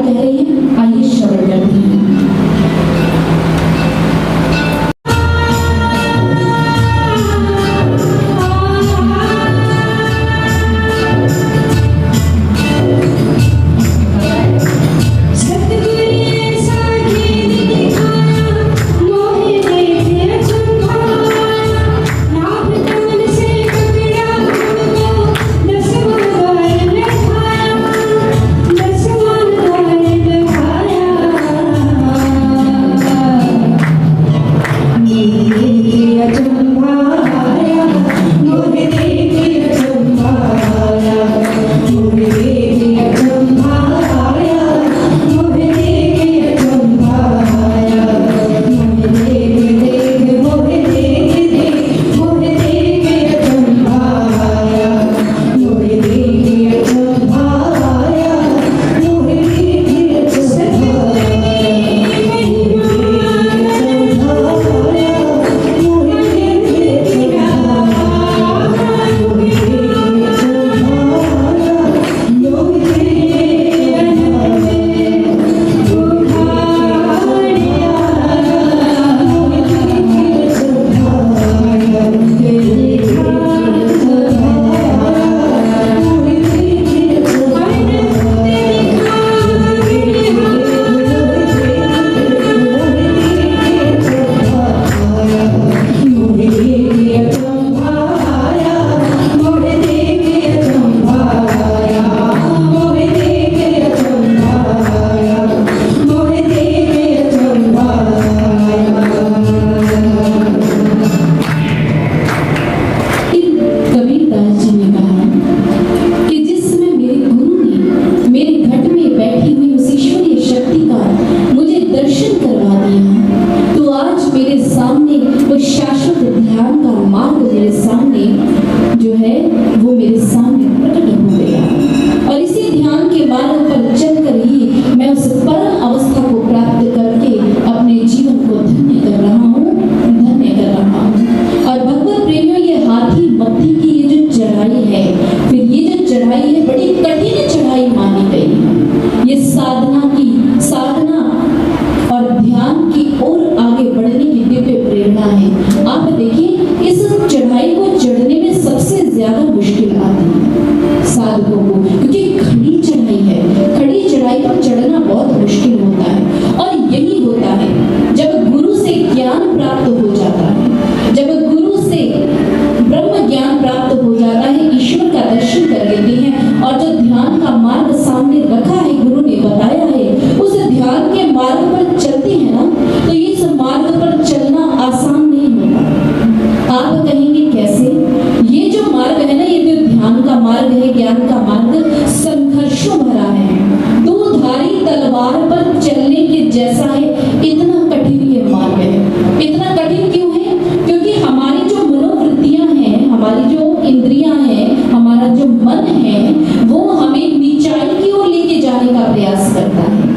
संघर्षों भरा है, दोधारी तलवार पर चलने के जैसा है। इतना कठिन ये मार्ग है। इतना कठिन क्यों है? क्योंकि हमारी जो मनोवृत्तियां हैं, हमारी जो इंद्रियां हैं, हमारा जो मन है, वो हमें नीचाई की ओर लेके जाने का प्रयास करता है।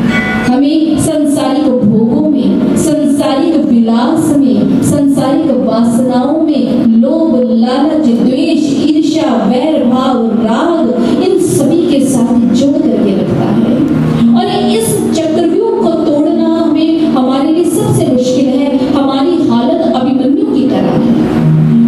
हमें सांसारिक भोगों में, सांसारिक विलास में, सांसारिक वासनाओं में लोभ, लालच, द्वेष, ईर्ष्या, वैर भाव, राग, इन सभी के साथ जोड़ करके रखता है। और इस चक्रव्यूह को तोड़ना हमें, हमारे लिए सबसे मुश्किल है। हमारी हालत अभिमन्यु की तरह है।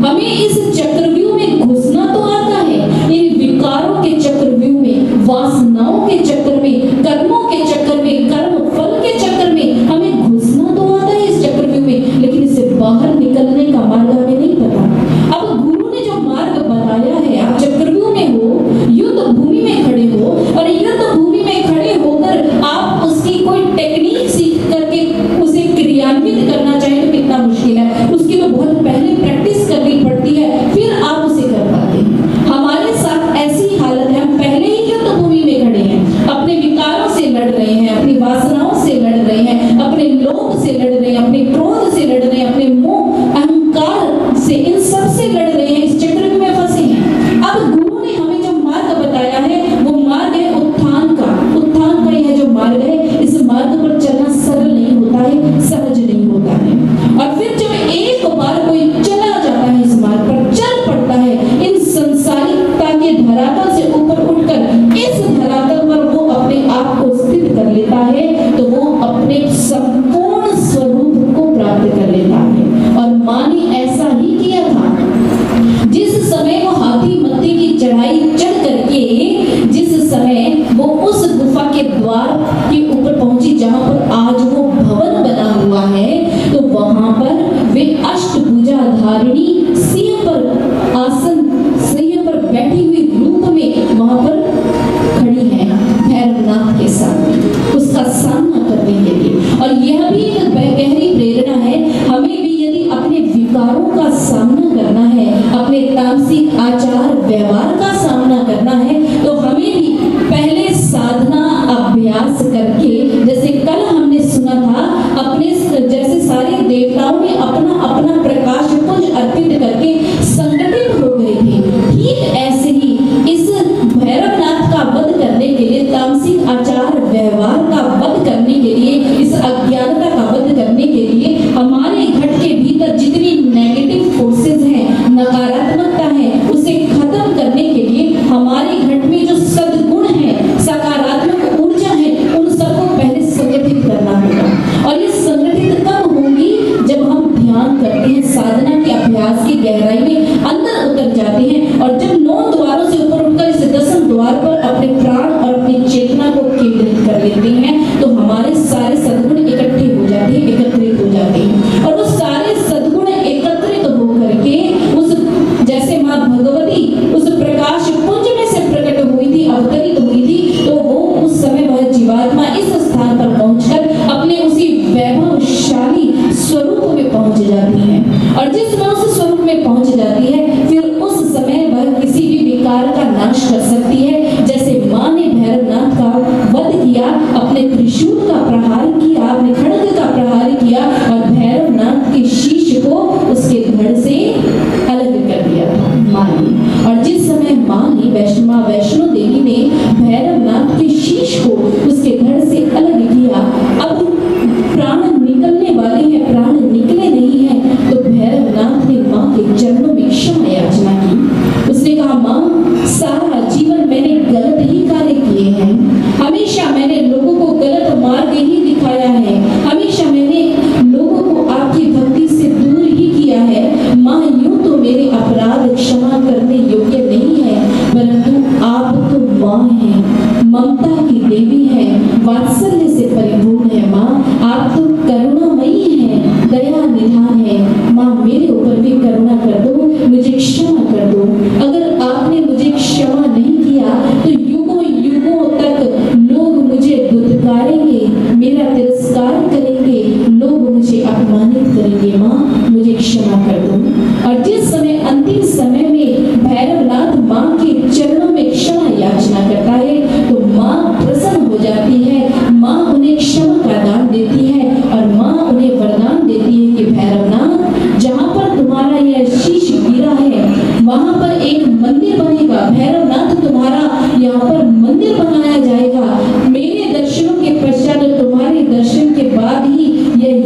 हमें इस चक्रव्यूह में घुसना तो आता है, इन विकारों के चक्रव्यूह में, वासनाओं के चक्कर में, कर्मों के चक्कर में, कर्म फल के चक्कर में हमें घुसना तो आता है इस चक्रव्यूह में, लेकिन इससे बाहर निकलने का मार्ग हमें नहीं पता। अब गुरु ने जो मार्ग बताया है, आप चक्रव्यूह में हो, युद्ध भूमि में खड़े हो, और युद्ध भूमि में खड़े होकर आप उसकी कोई टेक्निक सीख करके उसे क्रियान्वित करना चाहें तो कितना मुश्किल है। उसकी तो बहुत पहले प्रैक्टिस करनी पड़ती है, फिर आप उसे कर पाते हैं। हमारे साथ ऐसी हालत है, हम पहले ही युद्ध भूमि में खड़े हैं, अपने विकारों से लड़ रहे हैं, अपनी वासनाओं से लड़ रहे हैं, अपने लोभ से लड़ रहे हैं, अपने क्रोध से लड़ रहे हैं, अपने मोह अहंकार से, इन सब से लड़ रहे हैं, इस चक्र में फंसे हैं। अब गुरु ने हमें जो मार्ग बताया है, वो मार्ग है उत्थान का। उत्थान का यह जो मार्ग है, इस मार्ग पर चलना सरल नहीं होता है, सहज नहीं होता है। और फिर जब एक बार कोई चला जाता है, इस मार्ग पर चल पड़ता है, इन संसारिकता के धरातल से ऊपर उठकर इस धरातल पर वो अपने आप को स्थित कर लेता है, तो वो अपने संपूर्ण स्वरूप को प्राप्त कर लेता है। और माँ ने ऐसा ही किया था। जिस समय वो हाथी मत्ती की चढ़ाई चढ़ करके, जिस समय वो उस गुफा के द्वार के ऊपर पहुंची जहां पर आज वो भवन बना हुआ है, तो वहां पर वे अष्टभुजा धारिणी सिंह पर आसन, सिंह पर बैठी हुई रूप में वहां पर खड़ी है भैरवनाथ के साथ, उसका सामना करने के लिए। और यह भी एक गहरी प्रेरणा है, हमें भी यदि अपने विकारों का सामना करना है, अपने तामसिक आचार व्यवहार का सामना करना है, तो हमें भी पहले साधना अभ्यास करके, जैसे कल हमने सुना था, अपने जैसे सारे देवताओं ने अपना अपना प्रकाश पुंज अर्पित करके संगठित हो गए थे, ठीक ऐसे ही इस भैरवनाथ का वध करने के लिए, तामसिक आचार व्यवहार का वध करने के लिए, इस अज्ञानता का वध करने के लिए, हमारे घट के भीतर जितनी नेगेटिव फोर्सेस हैं, नकारात्मकता है, उसे खत्म करने के लिए हमारे घट में जो सद्गुण है, सकारात्मक ऊर्जा है, उन सबको पहले संगठित करना होगा। और ये संगठित कब होंगी? जब हम ध्यान करते हैं, साधना के अभ्यास की गहराई में अंदर उतर जाते हैं, और जब 9 द्वारों से ऊपर उठकर इस 10वें द्वार पर अपने प्राण और अपनी चेतना को केंद्रित कर लेते हैं, तो हमारे सारे सद्गुण इकट्ठे हो जाते हैं, एकत्रित हो जाते हैं। और वो सारे सद्गुण एकत्रित होकर के उस, जैसे माँ भगवती उस प्रकाश पुंज में से प्रकट हुई थी, अवतरित हुई थी, तो वो उस समय वह जीवात्मा इस स्थान पर पहुंचकर अपने उसी वैभवशाली स्वरूप में पहुंच जाती है। और जिस समय उस स्वरूप में पहुंच जाती है, फिर उस समय वह किसी भी विकार का नाश कर सकती है। जैसे माँ ने भैरवनाथ का वध किया, अपने त्रिशूल का प्रहार किया, अपने खड्ग का प्रहार किया, और भैरवनाथ के शीश को उसके धड़ से अलग कर दिया था माँ ने। और जिस समय माँ ने, वैष्णो देवी ने भैरवनाथ के शीश को उसके धड़ से अलग किया, अब प्राण निकलने वाले हैं, प्राण निकले नहीं हैं, तो भैरवनाथ ने माँ के चरणों में क्षमा याचना की। उसने कहा, माँ, सारा जीवन मैंने गलत ही कार्य किए हैं, हमेशा मैंने लोगों को गलत मार्ग ही दिखाया है, हमेशा मैंने लोगों को आपकी भक्ति से दूर ही किया है। माँ, यूं तो मेरे अपराध क्षमा करने योग्य नहीं है, परंतु आप तो माँ हैं, ममता की देवी है, वात्सल्य से परिपूर्ण है। माँ, आप तो करुणामयी हैं, दया निधान है। माँ, मेरे ऊपर भी करुणा कर दो, मुझे क्षमा कर दो। अगर आपने मुझे क्षमा नहीं किया तो युगों युगों तक लोग मुझे दुत्कारेंगे, मेरा तिरस्कार करेंगे, लोग मुझे अपमानित करेंगे। माँ, मुझे क्षमा कर दो। और जिस समय अंतिम समय में भैरवनाथ माँ के चरणों में क्षमा याचना करता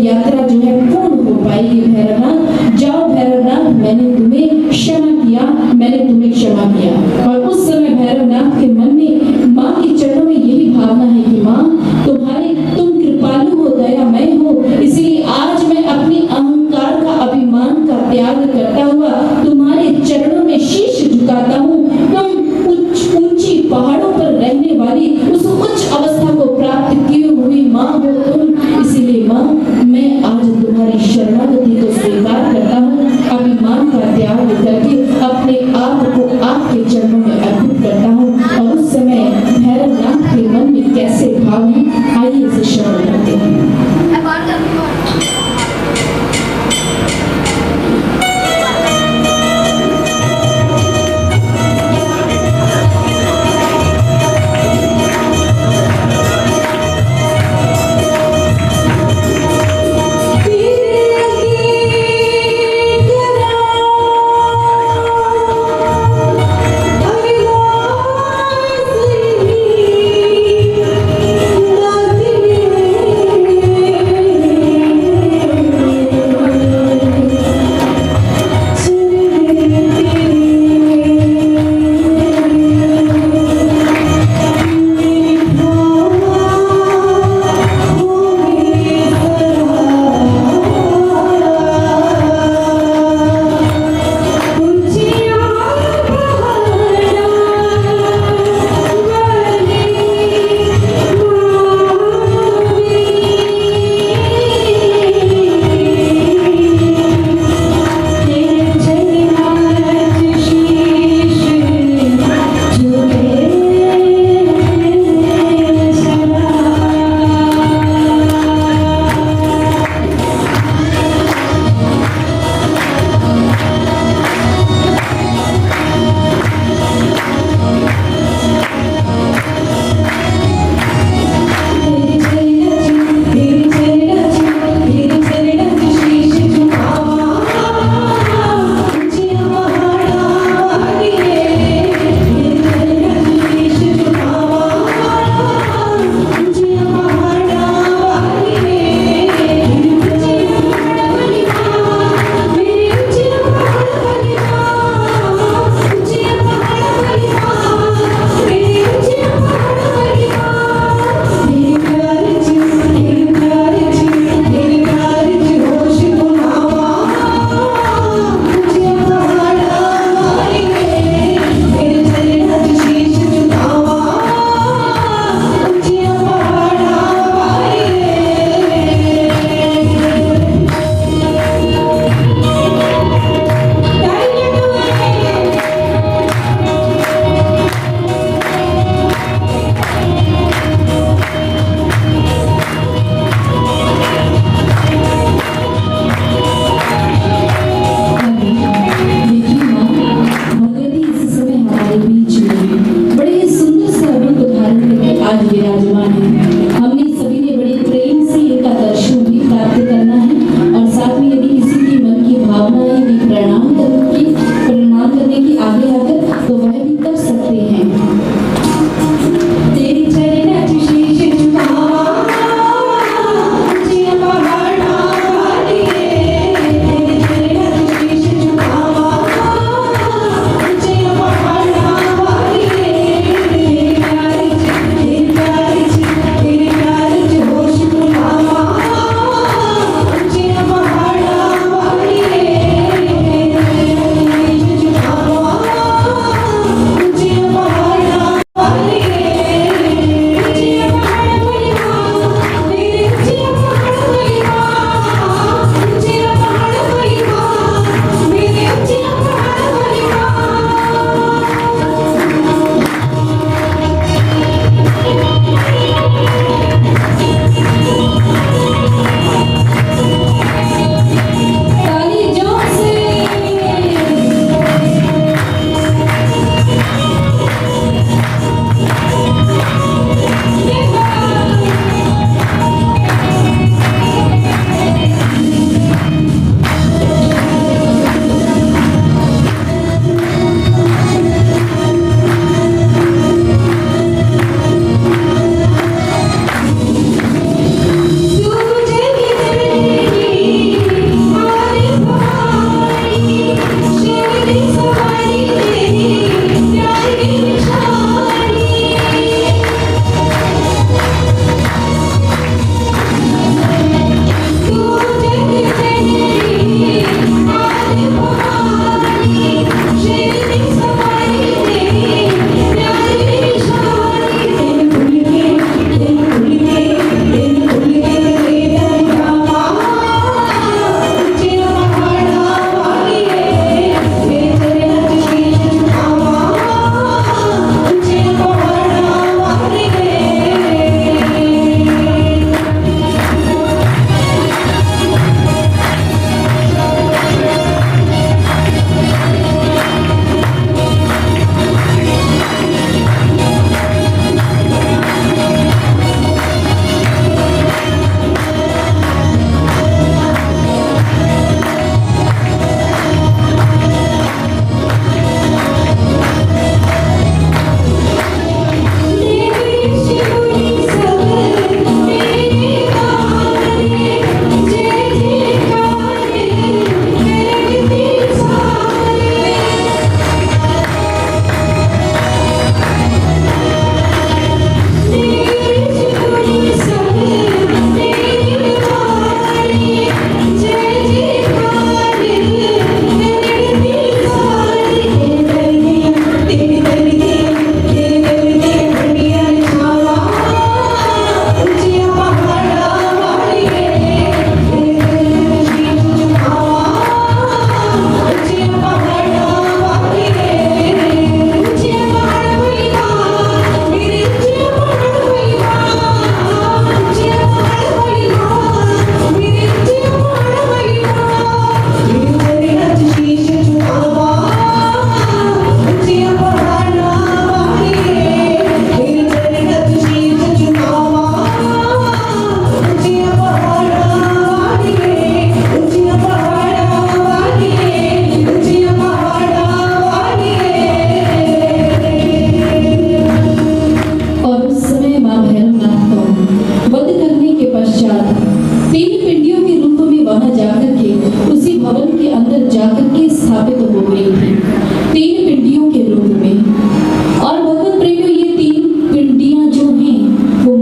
यात्रा जो है पूर्ण हो पाएगी। भैरवनाथ जाओ, भैरवनाथ मैंने तुम्हें क्षमा किया, मैंने तुम्हें क्षमा किया। और उस समय भैरवनाथ के मन में माँ के चरणों में यही भावना है कि माँ तुम कृपालु हो, दयामय हो, इसलिए आज मैं अपनी अहंकार का, अभिमान का त्याग करता हुआ तुम्हारे चरणों में शीश झुकाता हूँ। तुम ऊंची पहाड़ों पर रहने वाली उस उच्च अवस्था को प्राप्त किए हुई माँ हो तुम, इसीलिए माँ मैं आज तुम्हारी शरणागति को स्वीकार करता हूँ। अभिमान का त्याग करके अपने आप को आपके चरणों में अर्पित करता हूँ। और उस समय भैरवनाथ के मन में कैसे भाव है, आइए इसे श्रवण करते हैं।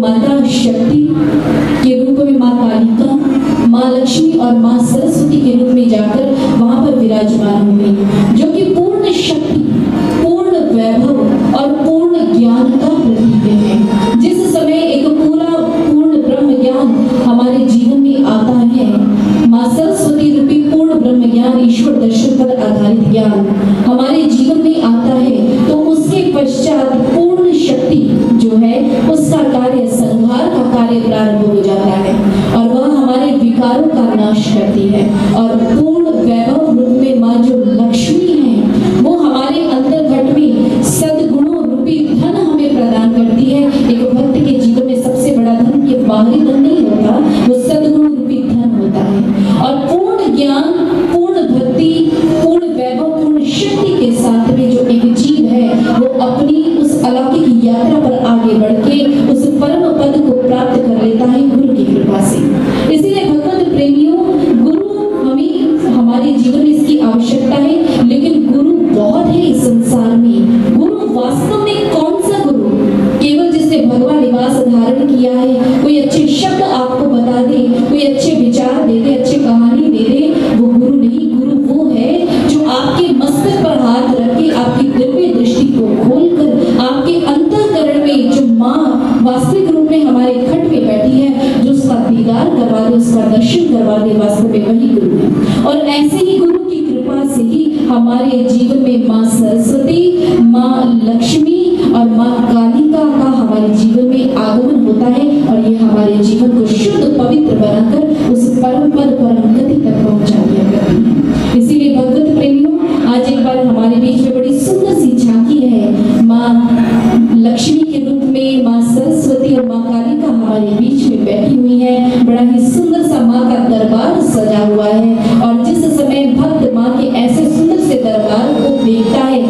माता शक्ति के रूप में माँ कालिका, माँ लक्ष्मी और माँ सरस्वती के रूप में जाकर वहां पर विराजमान हुई, जो कि पूर्ण शक्ति, पूर्ण वैभव और पूर्ण ज्ञान का प्रतीक है। जिस समय एक पूर्ण ब्रह्म ज्ञान हमारे जीवन में आता है, माँ सरस्वती रूपी पूर्ण ब्रह्म ज्ञान, ईश्वर दर्शन पर आधारित ज्ञान हमारे जीवन में आता है, तो उसके पश्चात पूर्ण शक्ति जो है उसका कार्य, संहार का कार्य प्रारंभ हो जाता है और वह हमारे विकारों का नाश करती है। और पूर्ण वैभव रूप में माँ जो लक्ष्मी है, वो हमारे अंतर्घट में सद्गुणों रूपी धन हमें प्रदान करती है। एक भक्त के जीवन में सबसे बड़ा धन ये बाहरी धन नहीं होता, वो सद्गुण रूपी धन होता है। और पूर्ण ज्ञान, पूर्ण भक्ति, पूर्ण वैभव, पूर्ण शक्ति के साथ में जो एक जीव है, वो अपनी उस अलौकिक यात्रा पर आगे बढ़ के उस परम पद को प्राप्त कर लेता है गुरु की कृपा से। इसीलिए भगवत प्रेमियों, गुरु हमारे जीवन में इसकी आवश्यकता है, लेकिन गुरु बहुत है इस संसार में। गुरु वास्तव में कौन सा गुरु? केवल जिसने भगवा लिबास धारण किया है, कोई अच्छे शब्द आपको बता दे, कोई अच्छे विचार दे दे, अच्छी कहानी दे दे, वो गुरु नहीं। गुरु वो है जो आपके मस्तक पर हाथ रख के आपकी दिव्य दृष्टि को खोलकर आपके अंतःकरण में जो माँ वास्तविक रूप में हमारे खट में बैठी है, जो उसका दीदार करवा दे, उसका दर्शन करवा दे, वास्तव में वही गुरु है। और ऐसे ही गुरु की कृपा से ही हमारे जीवन में माँ सरस्वती, माँ लक्ष्मी और माँ कालिका का हमारे जीवन में आगमन होता है और ये हमारे जीवन को शुद्ध पवित्र बनाकर उस परम पद, परम गति तक पहुंचा दिया करती है। इसीलिए भगवत प्रेमियों, आज एक बार हमारे बीच में बड़ी सुंदर सी झांकी है। माँ लक्ष्मी के रूप में माँ सरस्वती और माँ कालिका हमारे बीच में बैठी हुई है। बड़ा ही सुंदर सा माँ का दरबार सजा हुआ है और जिस समय भक्त माँ के ऐसे सुंदर से दरबार को देखता है,